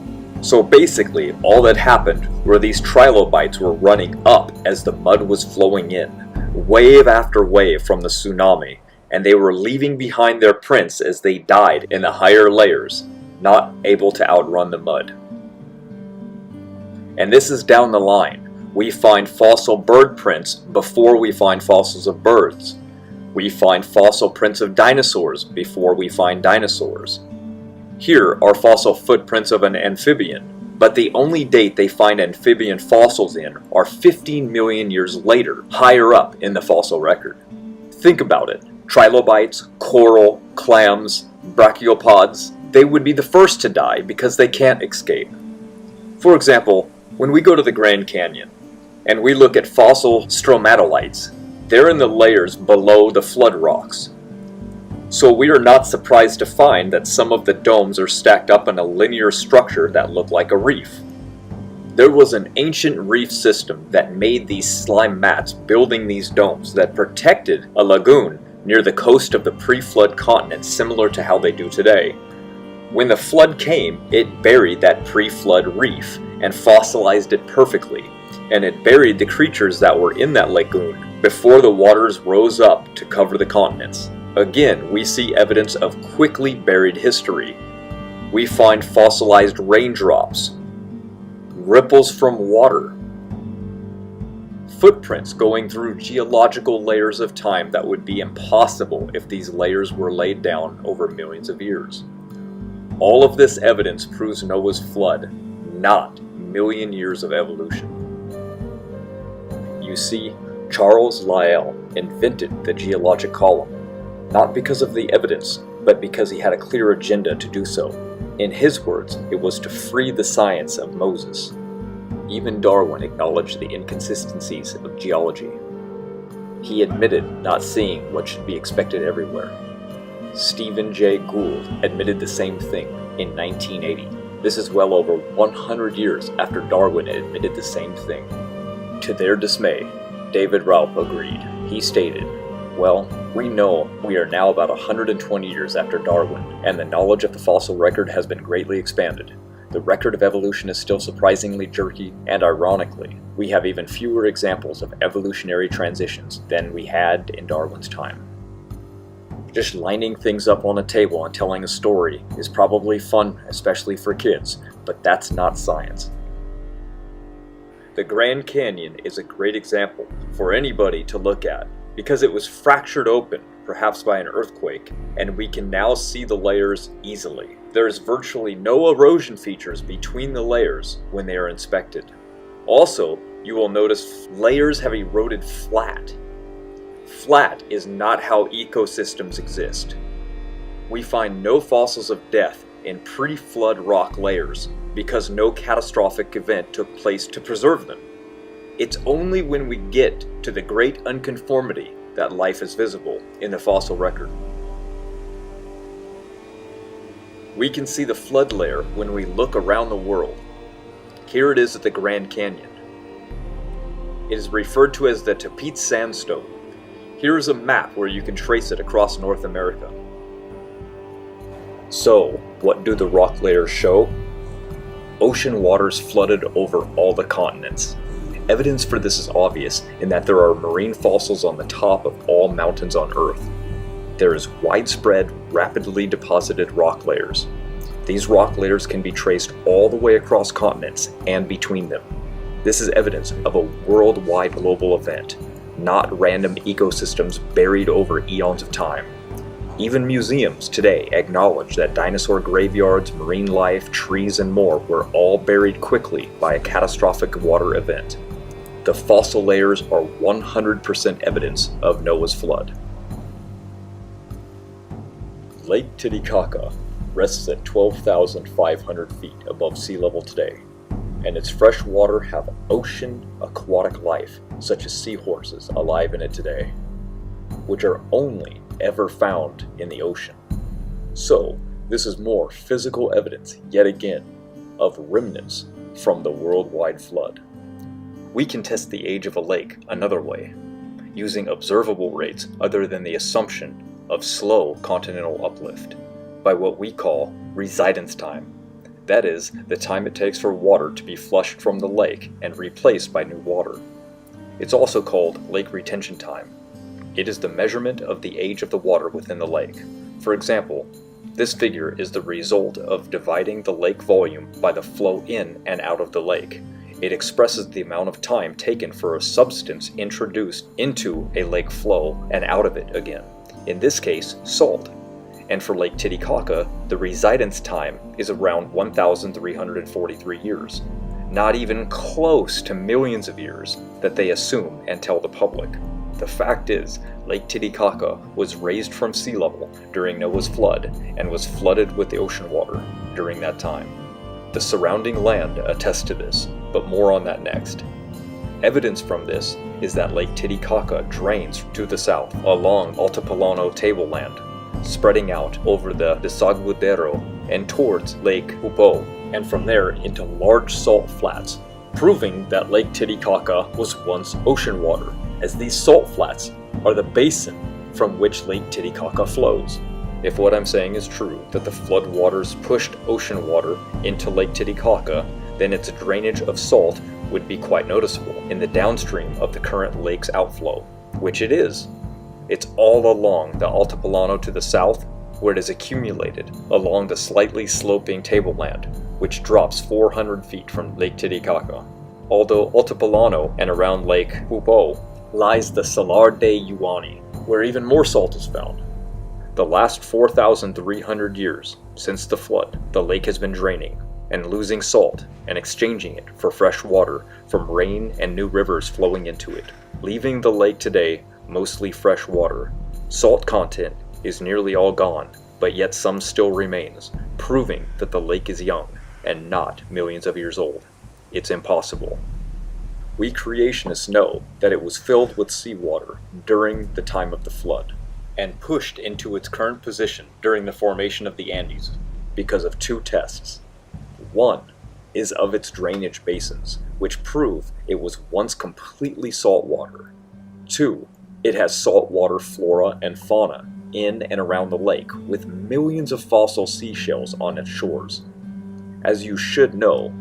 So basically, all that happened were these trilobites were running up as the mud was flowing in, wave after wave from the tsunami, and they were leaving behind their prints as they died in the higher layers, not able to outrun the mud. And this is down the line. We find fossil bird prints before we find fossils of birds. We find fossil prints of dinosaurs before we find dinosaurs. Here are fossil footprints of an amphibian, but the only date they find amphibian fossils in are 15 million years later, higher up in the fossil record. Think about it. Trilobites, coral, clams, brachiopods, they would be the first to die because they can't escape. For example, when we go to the Grand Canyon and we look at fossil stromatolites, they're in the layers below the flood rocks. So we are not surprised to find that some of the domes are stacked up in a linear structure that look like a reef. There was an ancient reef system that made these slime mats building these domes that protected a lagoon near the coast of the pre-flood continent, similar to how they do today. When the flood came, it buried that pre-flood reef and fossilized it perfectly, and it buried the creatures that were in that lagoon before the waters rose up to cover the continents. Again, we see evidence of quickly buried history. We find fossilized raindrops, ripples from water, footprints going through geological layers of time that would be impossible if these layers were laid down over millions of years. All of this evidence proves Noah's flood, not million years of evolution. You see, Charles Lyell invented the geologic column, not because of the evidence, but because he had a clear agenda to do so. In his words, it was to free the science of Moses. Even Darwin acknowledged the inconsistencies of geology. He admitted not seeing what should be expected everywhere. Stephen Jay Gould admitted the same thing in 1980. This is well over 100 years after Darwin admitted the same thing. To their dismay, David Raup agreed. He stated, "Well, we know we are now about 120 years after Darwin, and the knowledge of the fossil record has been greatly expanded. The record of evolution is still surprisingly jerky, and ironically, we have even fewer examples of evolutionary transitions than we had in Darwin's time." Just lining things up on a table and telling a story is probably fun, especially for kids, but that's not science. The Grand Canyon is a great example for anybody to look at because it was fractured open, perhaps by an earthquake, and we can now see the layers easily. There is virtually no erosion features between the layers when they are inspected. Also, you will notice layers have eroded flat. Flat is not how ecosystems exist. We find no fossils of death in pre-flood rock layers because no catastrophic event took place to preserve them. It's only when we get to the great unconformity that life is visible in the fossil record. We can see the flood layer when we look around the world. Here it is at the Grand Canyon. It is referred to as the Tapeats Sandstone. Here is a map where you can trace it across North America. So, what do the rock layers show? Ocean waters flooded over all the continents. Evidence for this is obvious in that there are marine fossils on the top of all mountains on Earth. There is widespread, rapidly deposited rock layers. These rock layers can be traced all the way across continents and between them. This is evidence of a worldwide global event, not random ecosystems buried over eons of time. Even museums today acknowledge that dinosaur graveyards, marine life, trees, and more were all buried quickly by a catastrophic water event. The fossil layers are 100% evidence of Noah's flood. Lake Titicaca rests at 12,500 feet above sea level today, and its fresh water have ocean aquatic life, such as seahorses alive in it today, which are only ever found in the ocean. So, this is more physical evidence, yet again, of remnants from the worldwide flood. We can test the age of a lake another way, using observable rates other than the assumption of slow continental uplift, by what we call residence time. That is, the time it takes for water to be flushed from the lake and replaced by new water. It's also called lake retention time. It is the measurement of the age of the water within the lake. For example, this figure is the result of dividing the lake volume by the flow in and out of the lake. It expresses the amount of time taken for a substance introduced into a lake flow and out of it again. In this case, salt. And for Lake Titicaca, the residence time is around 1,343 years. Not even close to millions of years that they assume and tell the public. The fact is, Lake Titicaca was raised from sea level during Noah's flood and was flooded with the ocean water during that time. The surrounding land attests to this, but more on that next. Evidence from this is that Lake Titicaca drains to the south along Altiplano tableland, spreading out over the Desaguadero and towards Lake Hoopo, and from there into large salt flats, proving that Lake Titicaca was once ocean water, as these salt flats are the basin from which Lake Titicaca flows. If what I'm saying is true, that the flood waters pushed ocean water into Lake Titicaca, then its drainage of salt would be quite noticeable in the downstream of the current lake's outflow, which it is. It's all along the Altiplano to the south, where it is accumulated along the slightly sloping tableland, which drops 400 feet from Lake Titicaca. Although Altiplano and around Lake Hoopo lies the Salar de Uyuni, where even more salt is found. The last 4,300 years since the flood, the lake has been draining and losing salt and exchanging it for fresh water from rain and new rivers flowing into it. leaving the lake today mostly fresh water. Salt content is nearly all gone, but yet some still remains, proving that the lake is young and not millions of years old. It's impossible. We creationists know that it was filled with seawater during the time of the flood, and pushed into its current position during the formation of the Andes because of two tests. One is of its drainage basins, which prove it was once completely saltwater. Two, it has saltwater flora and fauna in and around the lake, with millions of fossil seashells on its shores. As you should know,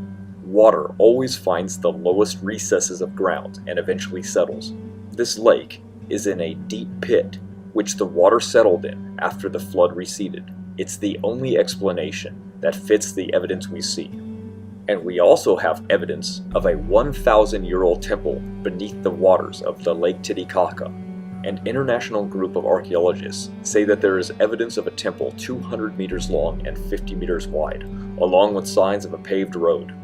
water always finds the lowest recesses of ground and eventually settles. This lake is in a deep pit, which the water settled in after the flood receded. It's the only explanation that fits the evidence we see. And we also have evidence of a 1,000-year-old temple beneath the waters of the Lake Titicaca. An international group of archaeologists say that there is evidence of a temple 200 meters long and 50 meters wide, along with signs of a paved road.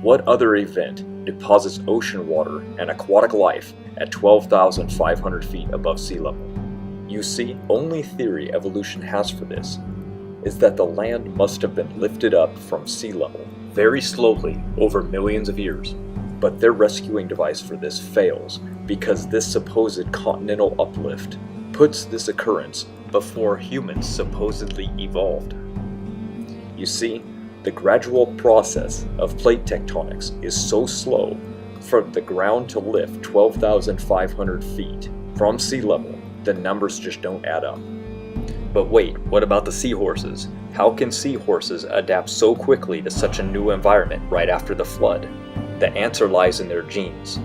What other event deposits ocean water and aquatic life at 12,500 feet above sea level? You see, only theory evolution has for this is that the land must have been lifted up from sea level very slowly over millions of years. But their rescuing device for this fails because this supposed continental uplift puts this occurrence before humans supposedly evolved. You see, the gradual process of plate tectonics is so slow for the ground to lift 12,500 feet from sea level, the numbers just don't add up. But wait, what about the seahorses? How can seahorses adapt so quickly to such a new environment right after the flood? The answer lies in their genes.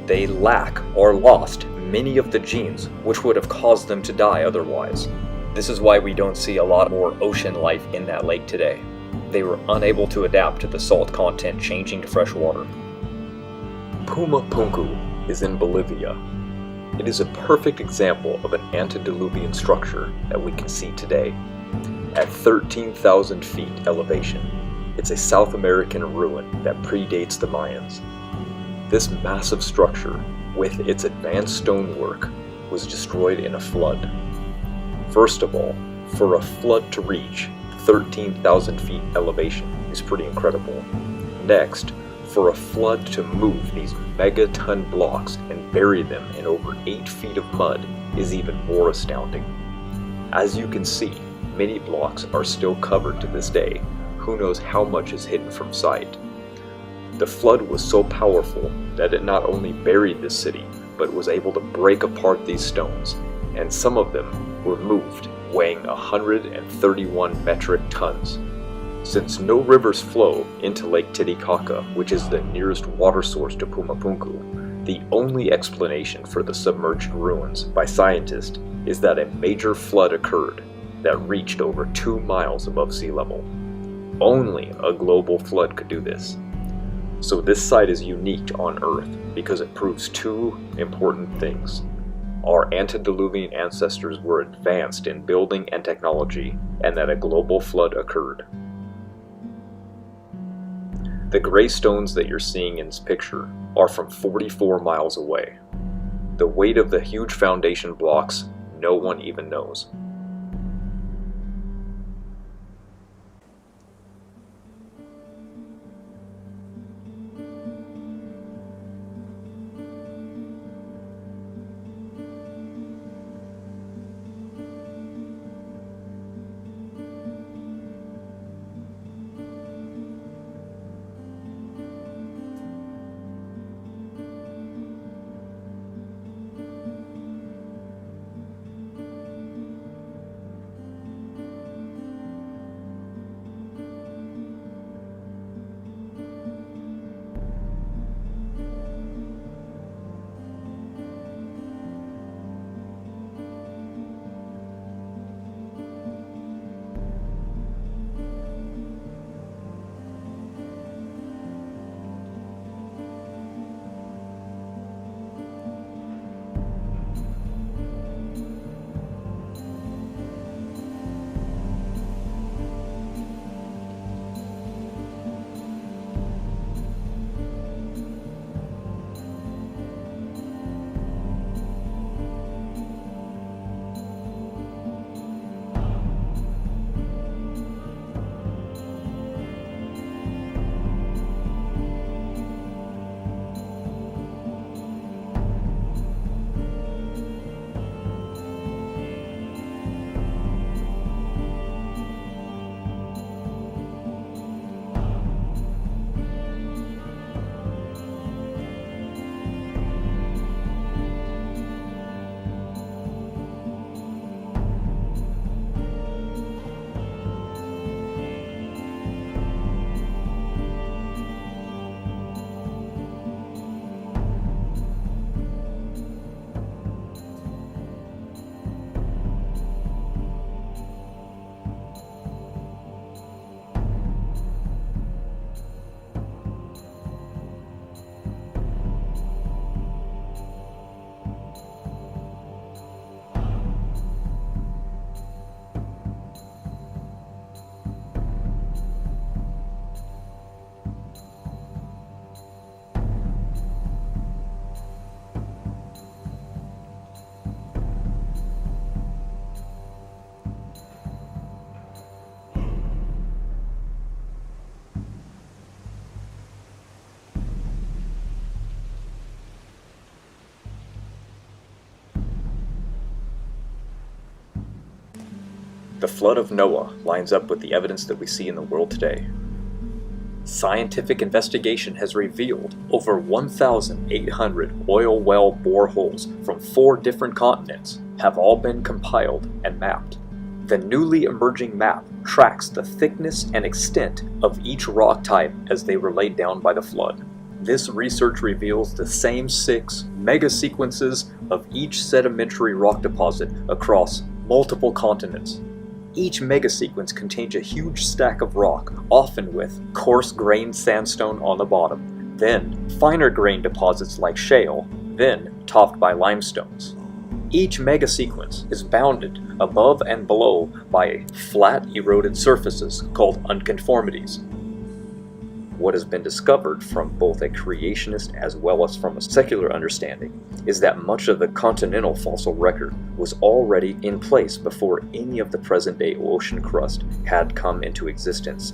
They lack or lost many of the genes which would have caused them to die otherwise. This is why we don't see a lot more ocean life in that lake today. They were unable to adapt to the salt content changing to fresh water. Pumapunku is in Bolivia. It is a perfect example of an antediluvian structure that we can see today. At 13,000 feet elevation, it's a South American ruin that predates the Mayans. This massive structure, with its advanced stonework, was destroyed in a flood. First of all, for a flood to reach 13,000 feet elevation is pretty incredible. Next, for a flood to move these megaton blocks and bury them in over 8 feet of mud is even more astounding. As you can see, many blocks are still covered to this day. Who knows how much is hidden from sight. The flood was so powerful that it not only buried the city, but was able to break apart these stones, and some of them were moved, weighing 131 metric tons. Since no rivers flow into Lake Titicaca, which is the nearest water source to Pumapunku, the only explanation for the submerged ruins by scientists is that a major flood occurred that reached over 2 miles above sea level. Only a global flood could do this. So this site is unique on Earth because it proves two important things. Our antediluvian ancestors were advanced in building and technology, and that a global flood occurred. The gray stones that you're seeing in this picture are from 44 miles away. The weight of the huge foundation blocks, no one even knows. The flood of Noah lines up with the evidence that we see in the world today. Scientific investigation has revealed over 1,800 oil well boreholes from 4 different continents have all been compiled and mapped. The newly emerging map tracks the thickness and extent of each rock type as they were laid down by the flood. This research reveals the same 6 megasequences of each sedimentary rock deposit across multiple continents. Each megasequence contains a huge stack of rock, often with coarse-grained sandstone on the bottom, then finer-grained deposits like shale, then topped by limestones. Each megasequence is bounded above and below by flat, eroded surfaces called unconformities. What has been discovered from both a creationist as well as from a secular understanding is that much of the continental fossil record was already in place before any of the present-day ocean crust had come into existence.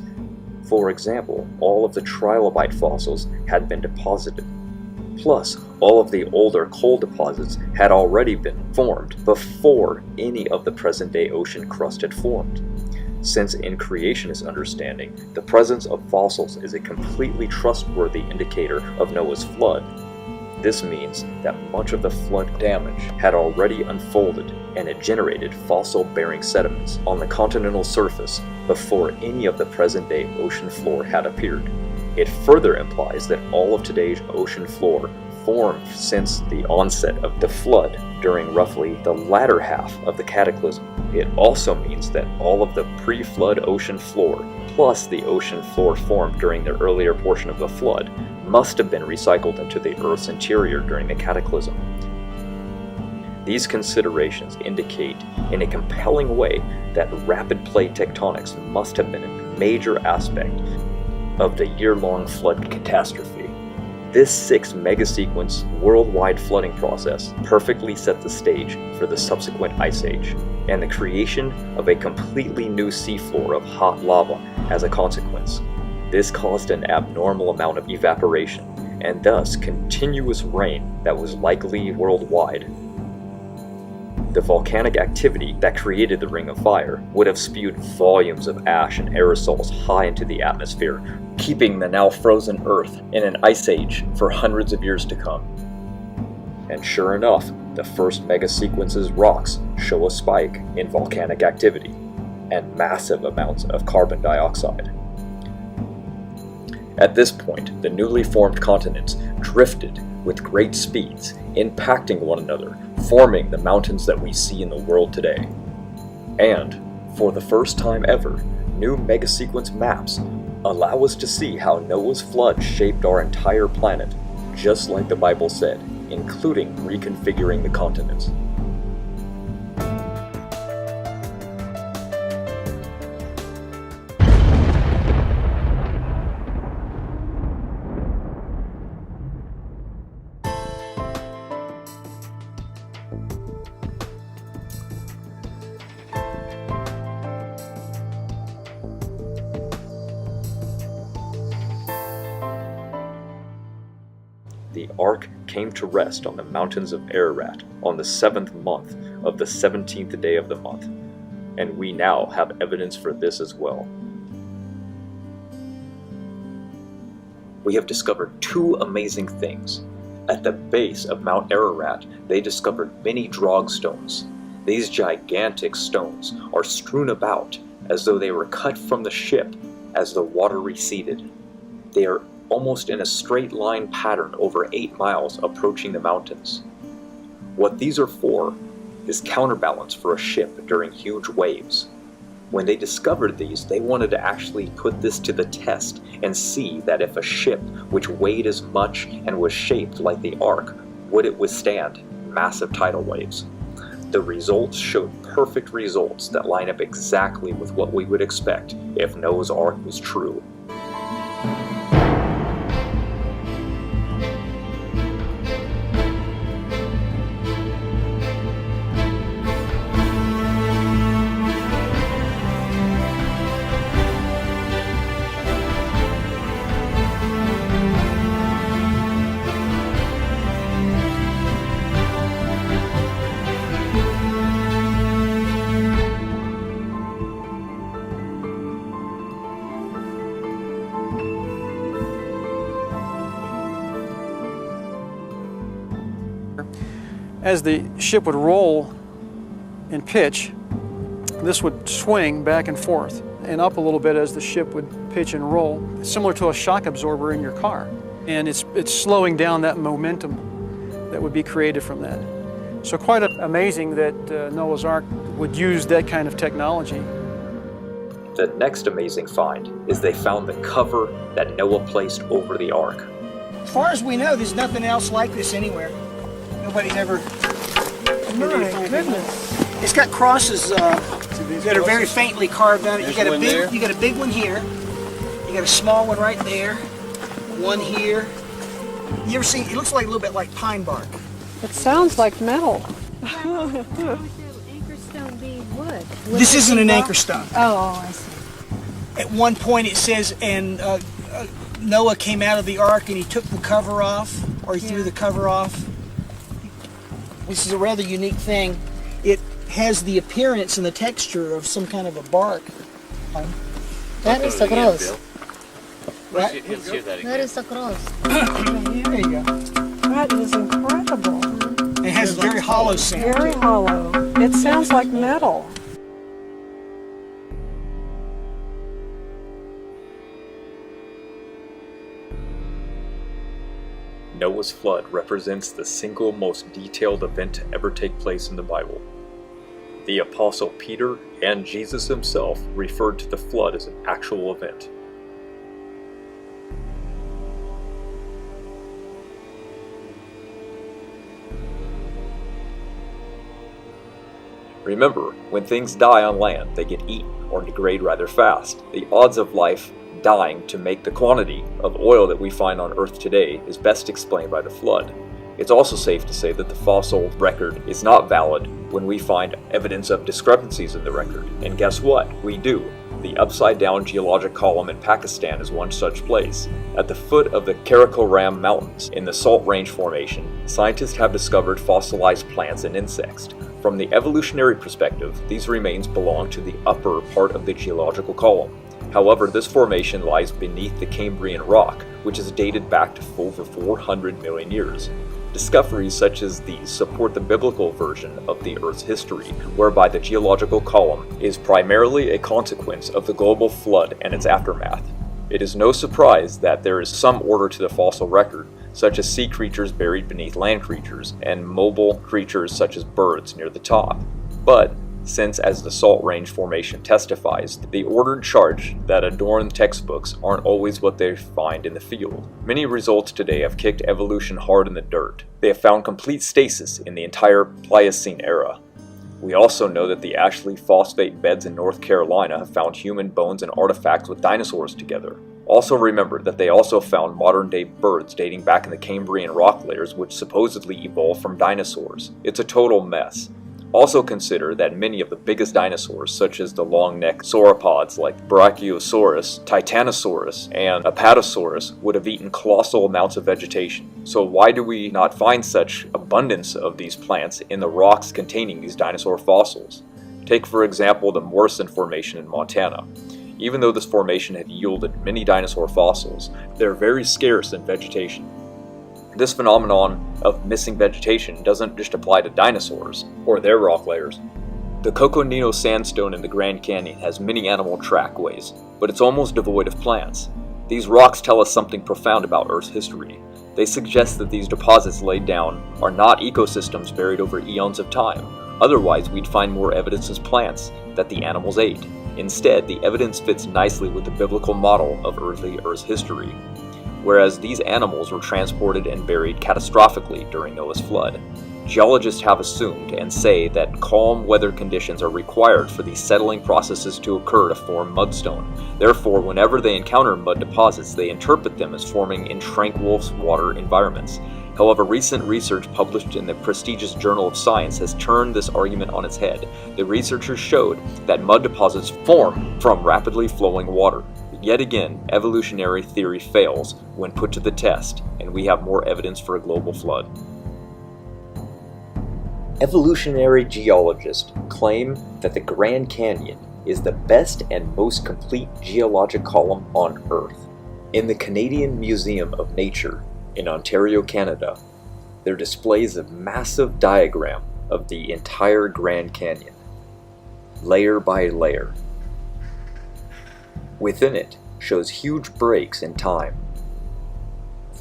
For example, all of the trilobite fossils had been deposited. Plus, all of the older coal deposits had already been formed before any of the present-day ocean crust had formed. Since in creationist understanding, the presence of fossils is a completely trustworthy indicator of Noah's flood, this means that much of the flood damage had already unfolded and it generated fossil-bearing sediments on the continental surface before any of the present-day ocean floor had appeared. It further implies that all of today's ocean floor formed since the onset of the flood during roughly the latter half of the cataclysm. It also means that all of the pre-flood ocean floor, plus the ocean floor formed during the earlier portion of the flood, must have been recycled into the Earth's interior during the cataclysm. These considerations indicate in a compelling way that rapid plate tectonics must have been a major aspect of the year-long flood catastrophe. This 6 megasequence worldwide flooding process perfectly set the stage for the subsequent ice age, and the creation of a completely new seafloor of hot lava as a consequence. This caused an abnormal amount of evaporation, and thus continuous rain that was likely worldwide. The volcanic activity that created the Ring of Fire would have spewed volumes of ash and aerosols high into the atmosphere, keeping the now frozen Earth in an ice age for hundreds of years to come. And sure enough, the first megasequence's rocks show a spike in volcanic activity and massive amounts of carbon dioxide. At this point, the newly formed continents drifted with great speeds, impacting one another, forming the mountains that we see in the world today. And, for the first time ever, new megasequence maps allow us to see how Noah's flood shaped our entire planet, just like the Bible said, including reconfiguring the continents. The ark came to rest on the mountains of Ararat on the 7th month of the 17th day of the month, and we now have evidence for this as well. We have discovered 2 amazing things. At the base of Mount Ararat, they discovered many drog stones. These gigantic stones are strewn about as though they were cut from the ship as the water receded. They are almost in a straight line pattern over 8 miles approaching the mountains. What these are for is counterbalance for a ship during huge waves. When they discovered these, they wanted to actually put this to the test and see that if a ship which weighed as much and was shaped like the Ark, would it withstand massive tidal waves. The results showed perfect results that line up exactly with what we would expect if Noah's Ark was true. As the ship would roll and pitch, this would swing back and forth and up a little bit as the ship would pitch and roll, similar to a shock absorber in your car. And it's slowing down that momentum that would be created from that. So quite amazing that Noah's Ark would use that kind of technology. The next amazing find is they found the cover that Noah placed over the ark. As far as we know, there's nothing else like this anywhere. Nobody's ever... My goodness. It's got crosses that are very faintly carved on it. You got a big one here. You got a small one right there. One here. You ever see? It looks like a little bit like pine bark. It sounds like metal. How would the anchor stone be wood? This isn't an anchor stone. Oh, I see. At one point it says, and Noah came out of the ark and he took the cover off, or he threw the cover off. This is a rather unique thing. It has the appearance and the texture of some kind of a bark. That is the cross. Right? That is the cross. There you go. That is incredible. It has a very hollow sound. Very hollow. It sounds like metal. Noah's flood represents the single most detailed event to ever take place in the Bible. The Apostle Peter and Jesus himself referred to the flood as an actual event. Remember, when things die on land, they get eaten or degrade rather fast. The odds of life dying to make the quantity of oil that we find on Earth today is best explained by the flood. It's also safe to say that the fossil record is not valid when we find evidence of discrepancies in the record. And guess what? We do. The upside-down geologic column in Pakistan is one such place. At the foot of the Karakoram Mountains in the Salt Range Formation, scientists have discovered fossilized plants and insects. From the evolutionary perspective, these remains belong to the upper part of the geological column. However, this formation lies beneath the Cambrian rock, which is dated back to over 400 million years. Discoveries such as these support the biblical version of the Earth's history, whereby the geological column is primarily a consequence of the global flood and its aftermath. It is no surprise that there is some order to the fossil record, such as sea creatures buried beneath land creatures, and mobile creatures such as birds near the top. But, since as the Salt Range Formation testifies, the ordered charts that adorn textbooks aren't always what they find in the field. Many results today have kicked evolution hard in the dirt. They have found complete stasis in the entire Pliocene era. We also know that the Ashley phosphate beds in North Carolina have found human bones and artifacts with dinosaurs together. Also remember that they also found modern-day birds dating back in the Cambrian rock layers which supposedly evolved from dinosaurs. It's a total mess. Also consider that many of the biggest dinosaurs, such as the long-necked sauropods like Brachiosaurus, Titanosaurus, and Apatosaurus, would have eaten colossal amounts of vegetation. So why do we not find such abundance of these plants in the rocks containing these dinosaur fossils? Take for example the Morrison Formation in Montana. Even though this formation had yielded many dinosaur fossils, they're very scarce in vegetation. This phenomenon of missing vegetation doesn't just apply to dinosaurs or their rock layers. The Coconino Sandstone in the Grand Canyon has many animal trackways, but it's almost devoid of plants. These rocks tell us something profound about Earth's history. They suggest that these deposits laid down are not ecosystems buried over eons of time. Otherwise, we'd find more evidence as plants that the animals ate. Instead, the evidence fits nicely with the biblical model of early Earth's history, whereas these animals were transported and buried catastrophically during Noah's flood. Geologists have assumed and say that calm weather conditions are required for these settling processes to occur to form mudstone. Therefore, whenever they encounter mud deposits, they interpret them as forming in tranquil water environments. However, recent research published in the prestigious Journal of Science has turned this argument on its head. The researchers showed that mud deposits form from rapidly flowing water. Yet again, evolutionary theory fails when put to the test, and we have more evidence for a global flood. Evolutionary geologists claim that the Grand Canyon is the best and most complete geologic column on Earth. In the Canadian Museum of Nature in Ontario, Canada, there displays a massive diagram of the entire Grand Canyon, layer by layer. Within it shows huge breaks in time.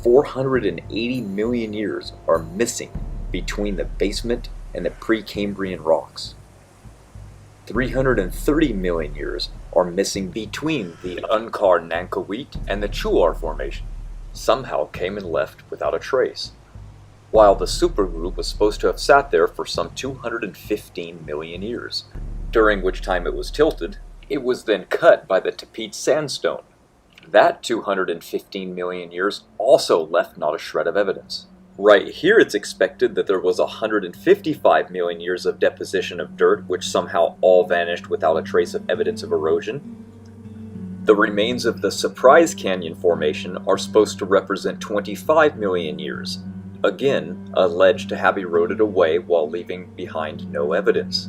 480 million years are missing between the basement and the Precambrian rocks. 330 million years are missing between the Unkar-Nankoweap and the Chuar Formation. Somehow came and left without a trace, while the supergroup was supposed to have sat there for some 215 million years, during which time it was tilted. It was then cut by the Tapete Sandstone. That 215 million years also left not a shred of evidence. Right here it's expected that there was 155 million years of deposition of dirt which somehow all vanished without a trace of evidence of erosion. The remains of the Surprise Canyon Formation are supposed to represent 25 million years, again alleged to have eroded away while leaving behind no evidence.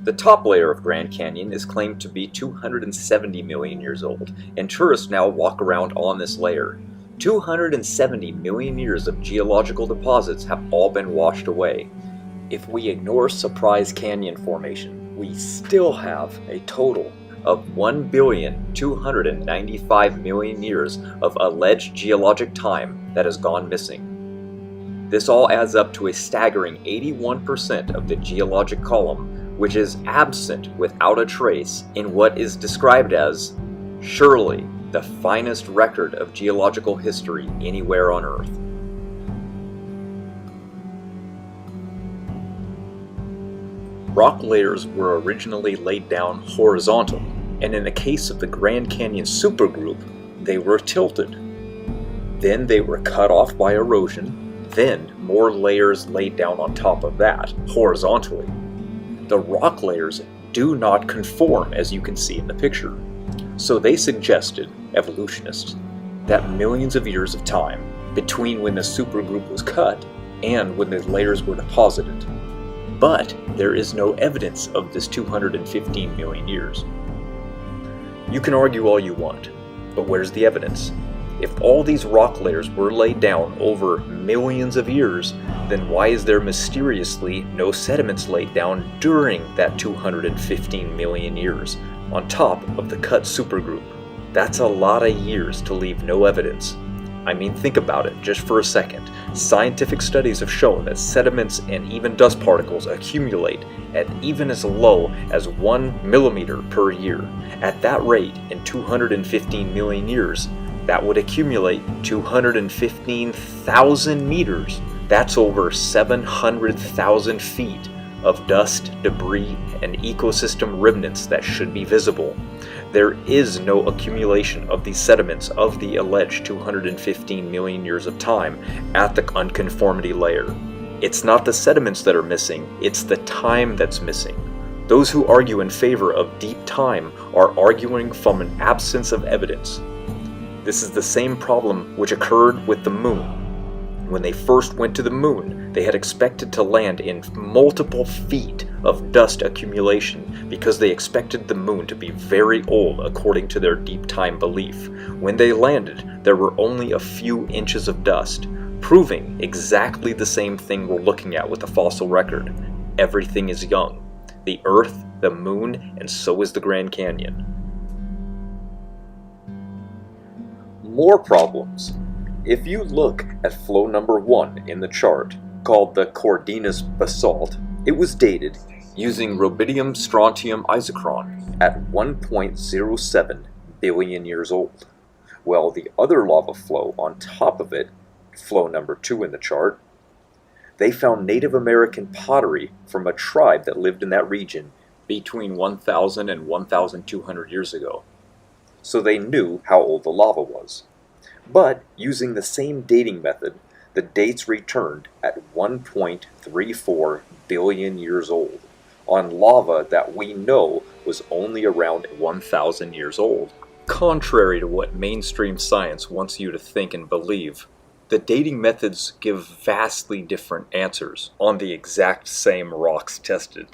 The top layer of Grand Canyon is claimed to be 270 million years old, and tourists now walk around on this layer. 270 million years of geological deposits have all been washed away. If we ignore Surprise Canyon Formation, we still have a total of 1,295,000,000 years of alleged geologic time that has gone missing. This all adds up to a staggering 81% of the geologic column, which is absent without a trace in what is described as surely the finest record of geological history anywhere on Earth. Rock layers were originally laid down horizontal, and in the case of the Grand Canyon supergroup, they were tilted. Then they were cut off by erosion, then more layers laid down on top of that, horizontally. The rock layers do not conform as you can see in the picture. So they suggested, evolutionists, that millions of years of time between when the supergroup was cut and when the layers were deposited. But there is no evidence of this 215 million years. You can argue all you want, but where's the evidence? If all these rock layers were laid down over millions of years, then why is there mysteriously no sediments laid down during that 215 million years on top of the cut supergroup? That's a lot of years to leave no evidence. I mean, think about it just for a second. Scientific studies have shown that sediments and even dust particles accumulate at even as low as 1 millimeter per year. At that rate, in 215 million years, that would accumulate 215,000 meters. That's over 700,000 feet of dust, debris, and ecosystem remnants that should be visible. There is no accumulation of these sediments of the alleged 215 million years of time at the unconformity layer. It's not the sediments that are missing, it's the time that's missing. Those who argue in favor of deep time are arguing from an absence of evidence. This is the same problem which occurred with the moon. When they first went to the moon, they had expected to land in multiple feet of dust accumulation because they expected the moon to be very old according to their deep time belief. When they landed, there were only a few inches of dust, proving exactly the same thing we're looking at with the fossil record. Everything is young. The Earth, the moon, and so is the Grand Canyon. More problems. If you look at flow number 1 in the chart, called the Cordinus basalt, it was dated using rubidium strontium isochron at 1.07 billion years old. Well, the other lava flow on top of it, flow number 2 in the chart, they found Native American pottery from a tribe that lived in that region between 1,000 and 1,200 years ago. So they knew how old the lava was. But using the same dating method, the dates returned at 1.34 billion years old on lava that we know was only around 1,000 years old. Contrary to what mainstream science wants you to think and believe, the dating methods give vastly different answers on the exact same rocks tested.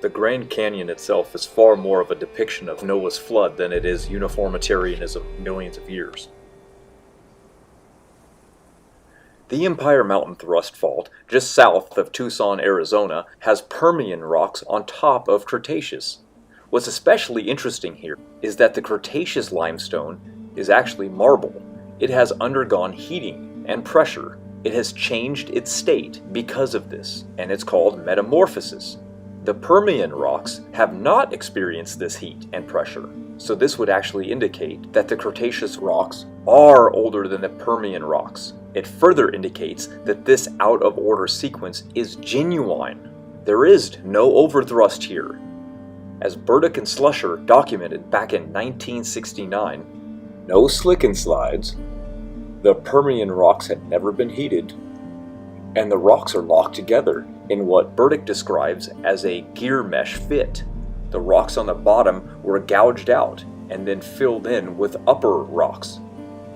The Grand Canyon itself is far more of a depiction of Noah's flood than it is uniformitarianism millions of years. The Empire Mountain Thrust Fault, just south of Tucson, Arizona, has Permian rocks on top of Cretaceous. What's especially interesting here is that the Cretaceous limestone is actually marble. It has undergone heating and pressure. It has changed its state because of this, and it's called metamorphosis. The Permian rocks have not experienced this heat and pressure, so this would actually indicate that the Cretaceous rocks are older than the Permian rocks. It further indicates that this out-of-order sequence is genuine. There is no overthrust here. As Burdick and Slusher documented back in 1969, no slick and slides, the Permian rocks had never been heated, and the rocks are locked together in what Burdick describes as a gear mesh fit. The rocks on the bottom were gouged out and then filled in with upper rocks.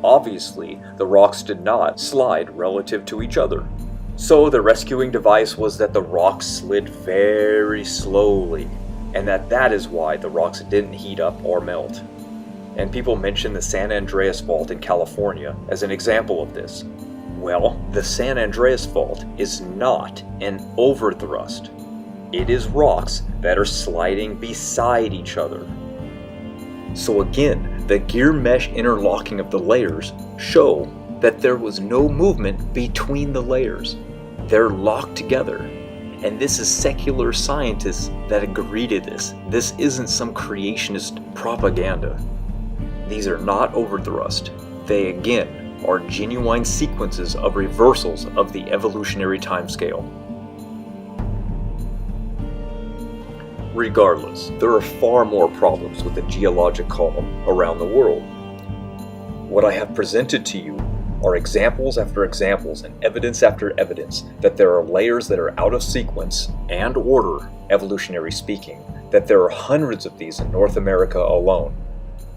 Obviously, the rocks did not slide relative to each other. So the rescuing device was that the rocks slid very slowly, and that is why the rocks didn't heat up or melt. And people mention the San Andreas Fault in California as an example of this. Well, the San Andreas Fault is not an overthrust. It is rocks that are sliding beside each other. So again, the gear mesh interlocking of the layers show that there was no movement between the layers. They're locked together. And this is secular scientists that agree to this. This isn't some creationist propaganda. These are not overthrust. They again are genuine sequences of reversals of the evolutionary timescale. Regardless, there are far more problems with the geologic column around the world. What I have presented to you are examples after examples and evidence after evidence that there are layers that are out of sequence and order, evolutionary speaking, that there are hundreds of these in North America alone.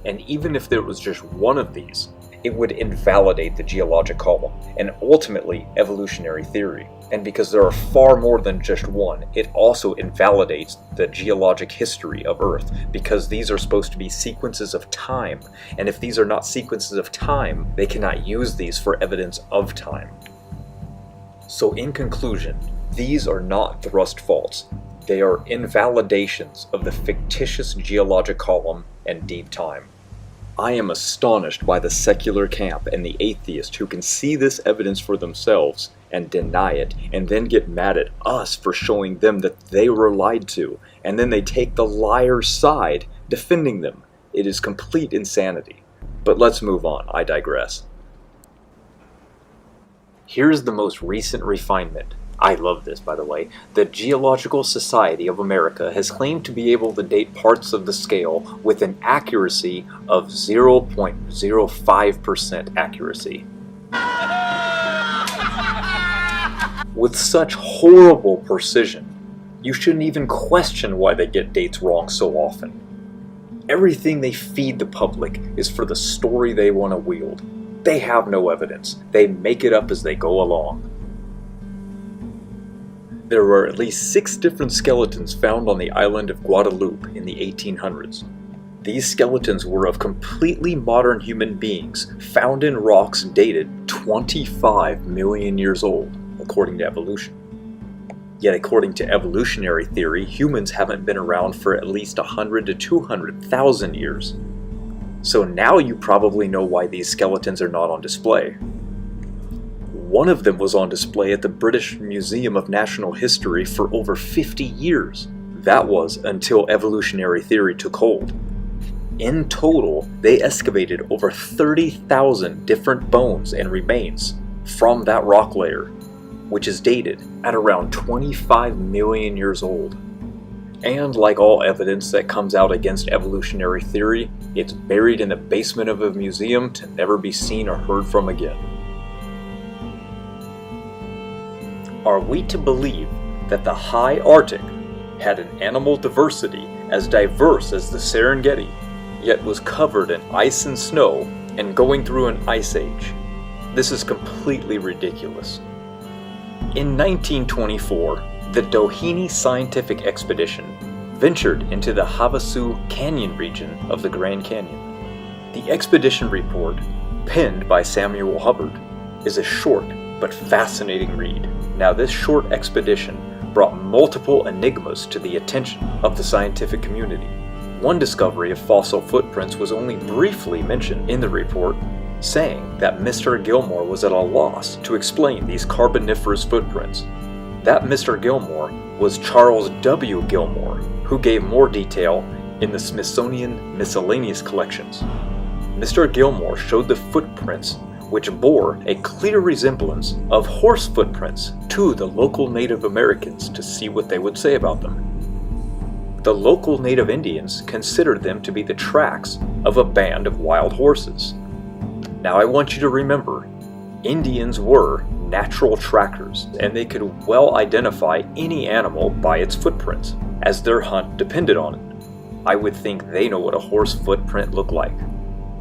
And even if there was just one of these, it would invalidate the geologic column and ultimately evolutionary theory. And because there are far more than just one, it also invalidates the geologic history of Earth, because these are supposed to be sequences of time. And if these are not sequences of time, they cannot use these for evidence of time. So in conclusion, these are not thrust faults. They are invalidations of the fictitious geologic column and deep time. I am astonished by the secular camp and the atheists who can see this evidence for themselves and deny it, and then get mad at us for showing them that they were lied to, and then they take the liar's side, defending them. It is complete insanity. But let's move on, I digress. Here's the most recent refinement. I love this, by the way. The Geological Society of America has claimed to be able to date parts of the scale with an accuracy of 0.05% accuracy. With such horrible precision, you shouldn't even question why they get dates wrong so often. Everything they feed the public is for the story they want to wield. They have no evidence. They make it up as they go along. There were at least 6 different skeletons found on the island of Guadeloupe in the 1800s. These skeletons were of completely modern human beings found in rocks dated 25 million years old, according to evolution. Yet according to evolutionary theory, humans haven't been around for at least 100 to 200,000 years. So now you probably know why these skeletons are not on display. One of them was on display at the British Museum of Natural History for over 50 years. That was until evolutionary theory took hold. In total, they excavated over 30,000 different bones and remains from that rock layer, which is dated at around 25 million years old. And like all evidence that comes out against evolutionary theory, it's buried in the basement of a museum to never be seen or heard from again. Are we to believe that the high Arctic had an animal diversity as diverse as the Serengeti, yet was covered in ice and snow and going through an ice age? This is completely ridiculous. In 1924, the Doheny Scientific Expedition ventured into the Havasu Canyon region of the Grand Canyon. The expedition report, penned by Samuel Hubbard, is a short, but fascinating read. Now, this short expedition brought multiple enigmas to the attention of the scientific community. One discovery of fossil footprints was only briefly mentioned in the report, saying that Mr. Gilmore was at a loss to explain these carboniferous footprints. That Mr. Gilmore was Charles W. Gilmore, who gave more detail in the Smithsonian Miscellaneous Collections. Mr. Gilmore showed the footprints which bore a clear resemblance of horse footprints to the local Native Americans to see what they would say about them. The local Native Indians considered them to be the tracks of a band of wild horses. Now I want you to remember, Indians were natural trackers, and they could well identify any animal by its footprints, as their hunt depended on it. I would think they know what a horse footprint looked like,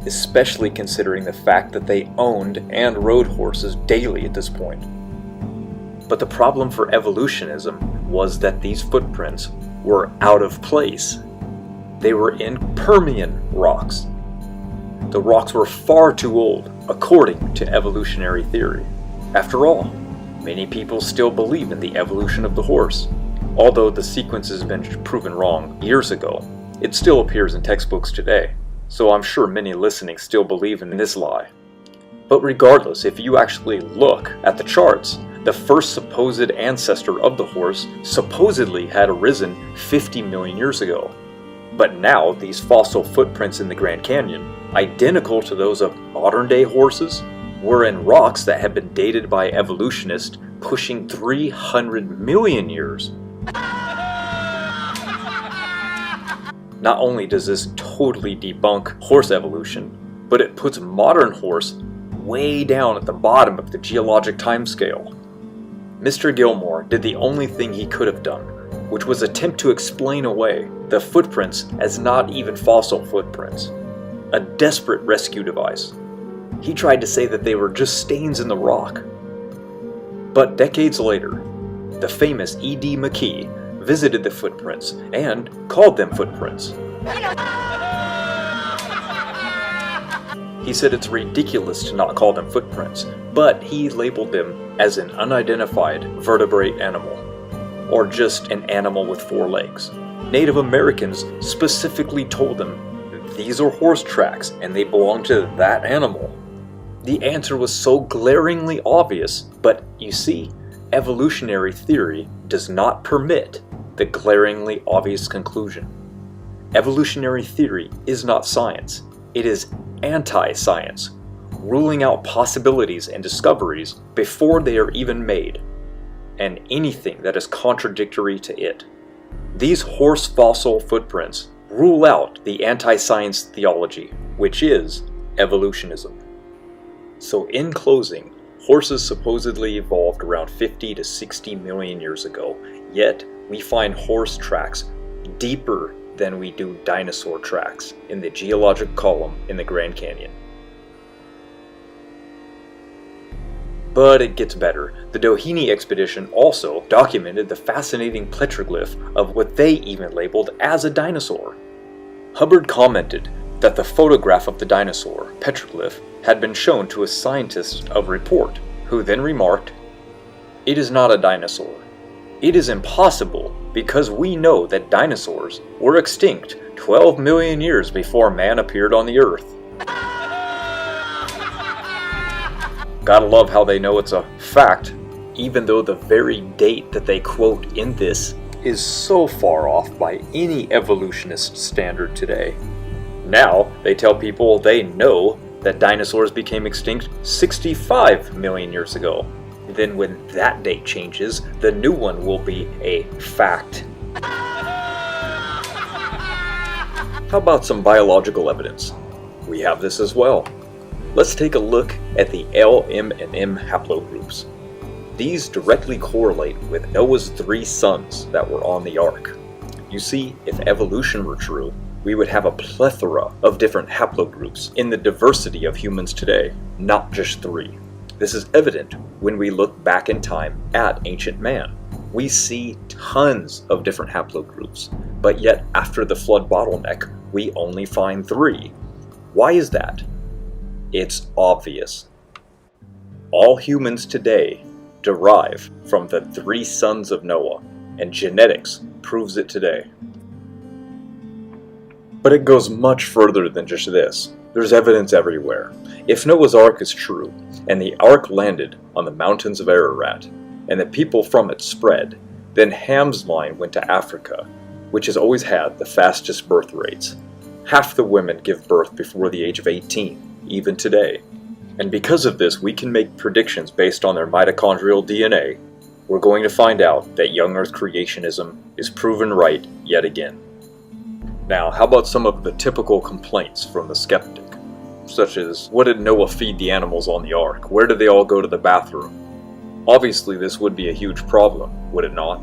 especially considering the fact that they owned and rode horses daily at this point. But the problem for evolutionism was that these footprints were out of place. They were in Permian rocks. The rocks were far too old, according to evolutionary theory. After all, many people still believe in the evolution of the horse. Although the sequence has been proven wrong years ago, it still appears in textbooks today, so I'm sure many listening still believe in this lie. But regardless, if you actually look at the charts, the first supposed ancestor of the horse supposedly had arisen 50 million years ago. But now, these fossil footprints in the Grand Canyon, identical to those of modern-day horses, were in rocks that had been dated by evolutionists pushing 300 million years. Not only does this totally debunk horse evolution, but it puts modern horse way down at the bottom of the geologic timescale. Mr. Gilmore did the only thing he could have done, which was attempt to explain away the footprints as not even fossil footprints, a desperate rescue device. He tried to say that they were just stains in the rock. But decades later, the famous E.D. McKee visited the footprints and called them footprints. He said it's ridiculous to not call them footprints, but he labeled them as an unidentified vertebrate animal, or just an animal with 4 legs. Native Americans specifically told them these are horse tracks and they belong to that animal. The answer was so glaringly obvious, but you see, evolutionary theory does not permit the glaringly obvious conclusion. Evolutionary theory is not science, it is anti-science, ruling out possibilities and discoveries before they are even made, and anything that is contradictory to it. These horse fossil footprints rule out the anti-science theology, which is evolutionism. So in closing, horses supposedly evolved around 50 to 60 million years ago, yet we find horse tracks deeper than we do dinosaur tracks in the geologic column in the Grand Canyon. But it gets better. The Doheny expedition also documented the fascinating petroglyph of what they even labeled as a dinosaur. Hubbard commented that the photograph of the dinosaur petroglyph had been shown to a scientist of report, who then remarked, "It is not a dinosaur. It is impossible because we know that dinosaurs were extinct 12 million years before man appeared on the earth." Gotta love how they know it's a fact, even though the very date that they quote in this is so far off by any evolutionist standard today. Now, they tell people they know that dinosaurs became extinct 65 million years ago. Then when that date changes, the new one will be a fact. How about some biological evidence? We have this as well. Let's take a look at the L, M, and M haplogroups. These directly correlate with Noah's 3 sons that were on the ark. You see, if evolution were true, we would have a plethora of different haplogroups in the diversity of humans today, not just 3. This is evident when we look back in time at ancient man. We see tons of different haplogroups, but yet after the flood bottleneck, we only find 3. Why is that? It's obvious. all humans today derive from the 3 sons of Noah, and genetics proves it today. But it goes much further than just this. There's evidence everywhere. If Noah's Ark is true, and the Ark landed on the mountains of Ararat, and the people from it spread, then Ham's line went to Africa, which has always had the fastest birth rates. Half the women give birth before the age of 18, even today. And because of this, we can make predictions based on their mitochondrial DNA. We're going to find out that young Earth creationism is proven right yet again. Now, how about some of the typical complaints from the skeptic? Such as, what did Noah feed the animals on the ark? Where did they all go to the bathroom? Obviously, this would be a huge problem, would it not?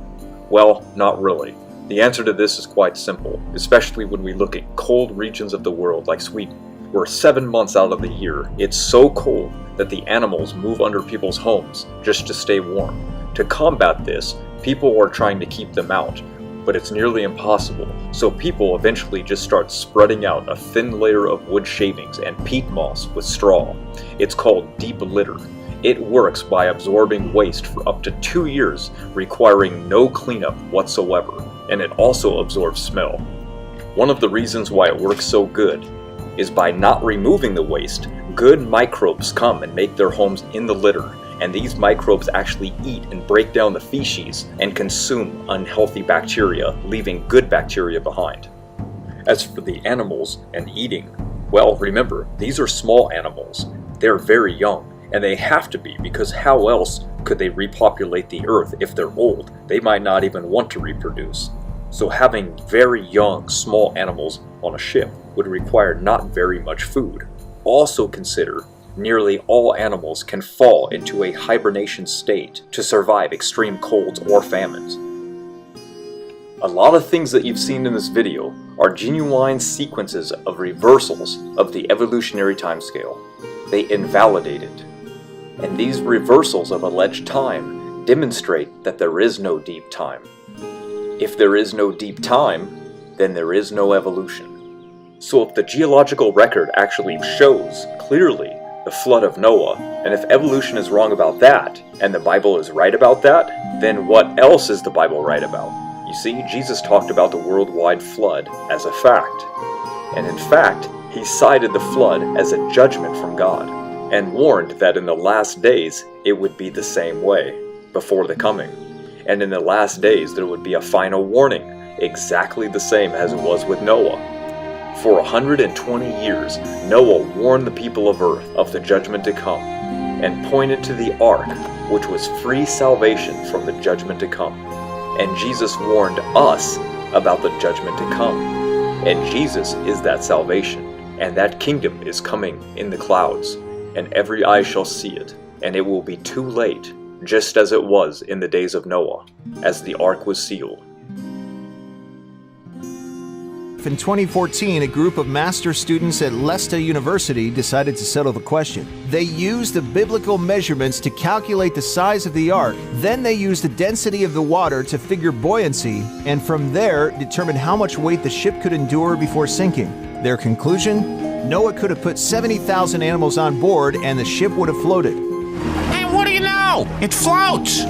Well, not really. The answer to this is quite simple, especially when we look at cold regions of the world like Sweden, where 7 months out of the year it's so cold that the animals move under people's homes just to stay warm. To combat this, people are trying to keep them out, but it's nearly impossible, so people eventually just start spreading out a thin layer of wood shavings and peat moss with straw. It's called deep litter. It works by absorbing waste for up to 2 years, requiring no cleanup whatsoever, and it also absorbs smell. One of the reasons why it works so good is by not removing the waste, good microbes come and make their homes in the litter, and these microbes actually eat and break down the feces and consume unhealthy bacteria, leaving good bacteria behind. As for the animals and eating, well, remember, these are small animals. They're very young, and they have to be, because how else could they repopulate the earth if they're old? They might not even want to reproduce. So having very young, small animals on a ship would require not very much food. Also consider, nearly all animals can fall into a hibernation state to survive extreme colds or famines. A lot of things that you've seen in this video are genuine sequences of reversals of the evolutionary timescale. They invalidate it. And these reversals of alleged time demonstrate that there is no deep time. If there is no deep time, then there is no evolution. So if the geological record actually shows clearly the flood of Noah, and if evolution is wrong about that, and the Bible is right about that, then what else is the Bible right about? You see, Jesus talked about the worldwide flood as a fact. And in fact, he cited the flood as a judgment from God, and warned that in the last days it would be the same way, before the coming. And in the last days there would be a final warning, exactly the same as it was with Noah. For 120 years, Noah warned the people of earth of the judgment to come, and pointed to the ark, which was free salvation from the judgment to come. And Jesus warned us about the judgment to come. And Jesus is that salvation, and that kingdom is coming in the clouds, and every eye shall see it, and it will be too late, just as it was in the days of Noah, as the ark was sealed. In 2014, a group of master students at Leicester University decided to settle the question. They used the biblical measurements to calculate the size of the ark. Then they used the density of the water to figure buoyancy, and from there determined how much weight the ship could endure before sinking. Their conclusion? Noah could have put 70,000 animals on board and the ship would have floated. Hey, what do you know? It floats!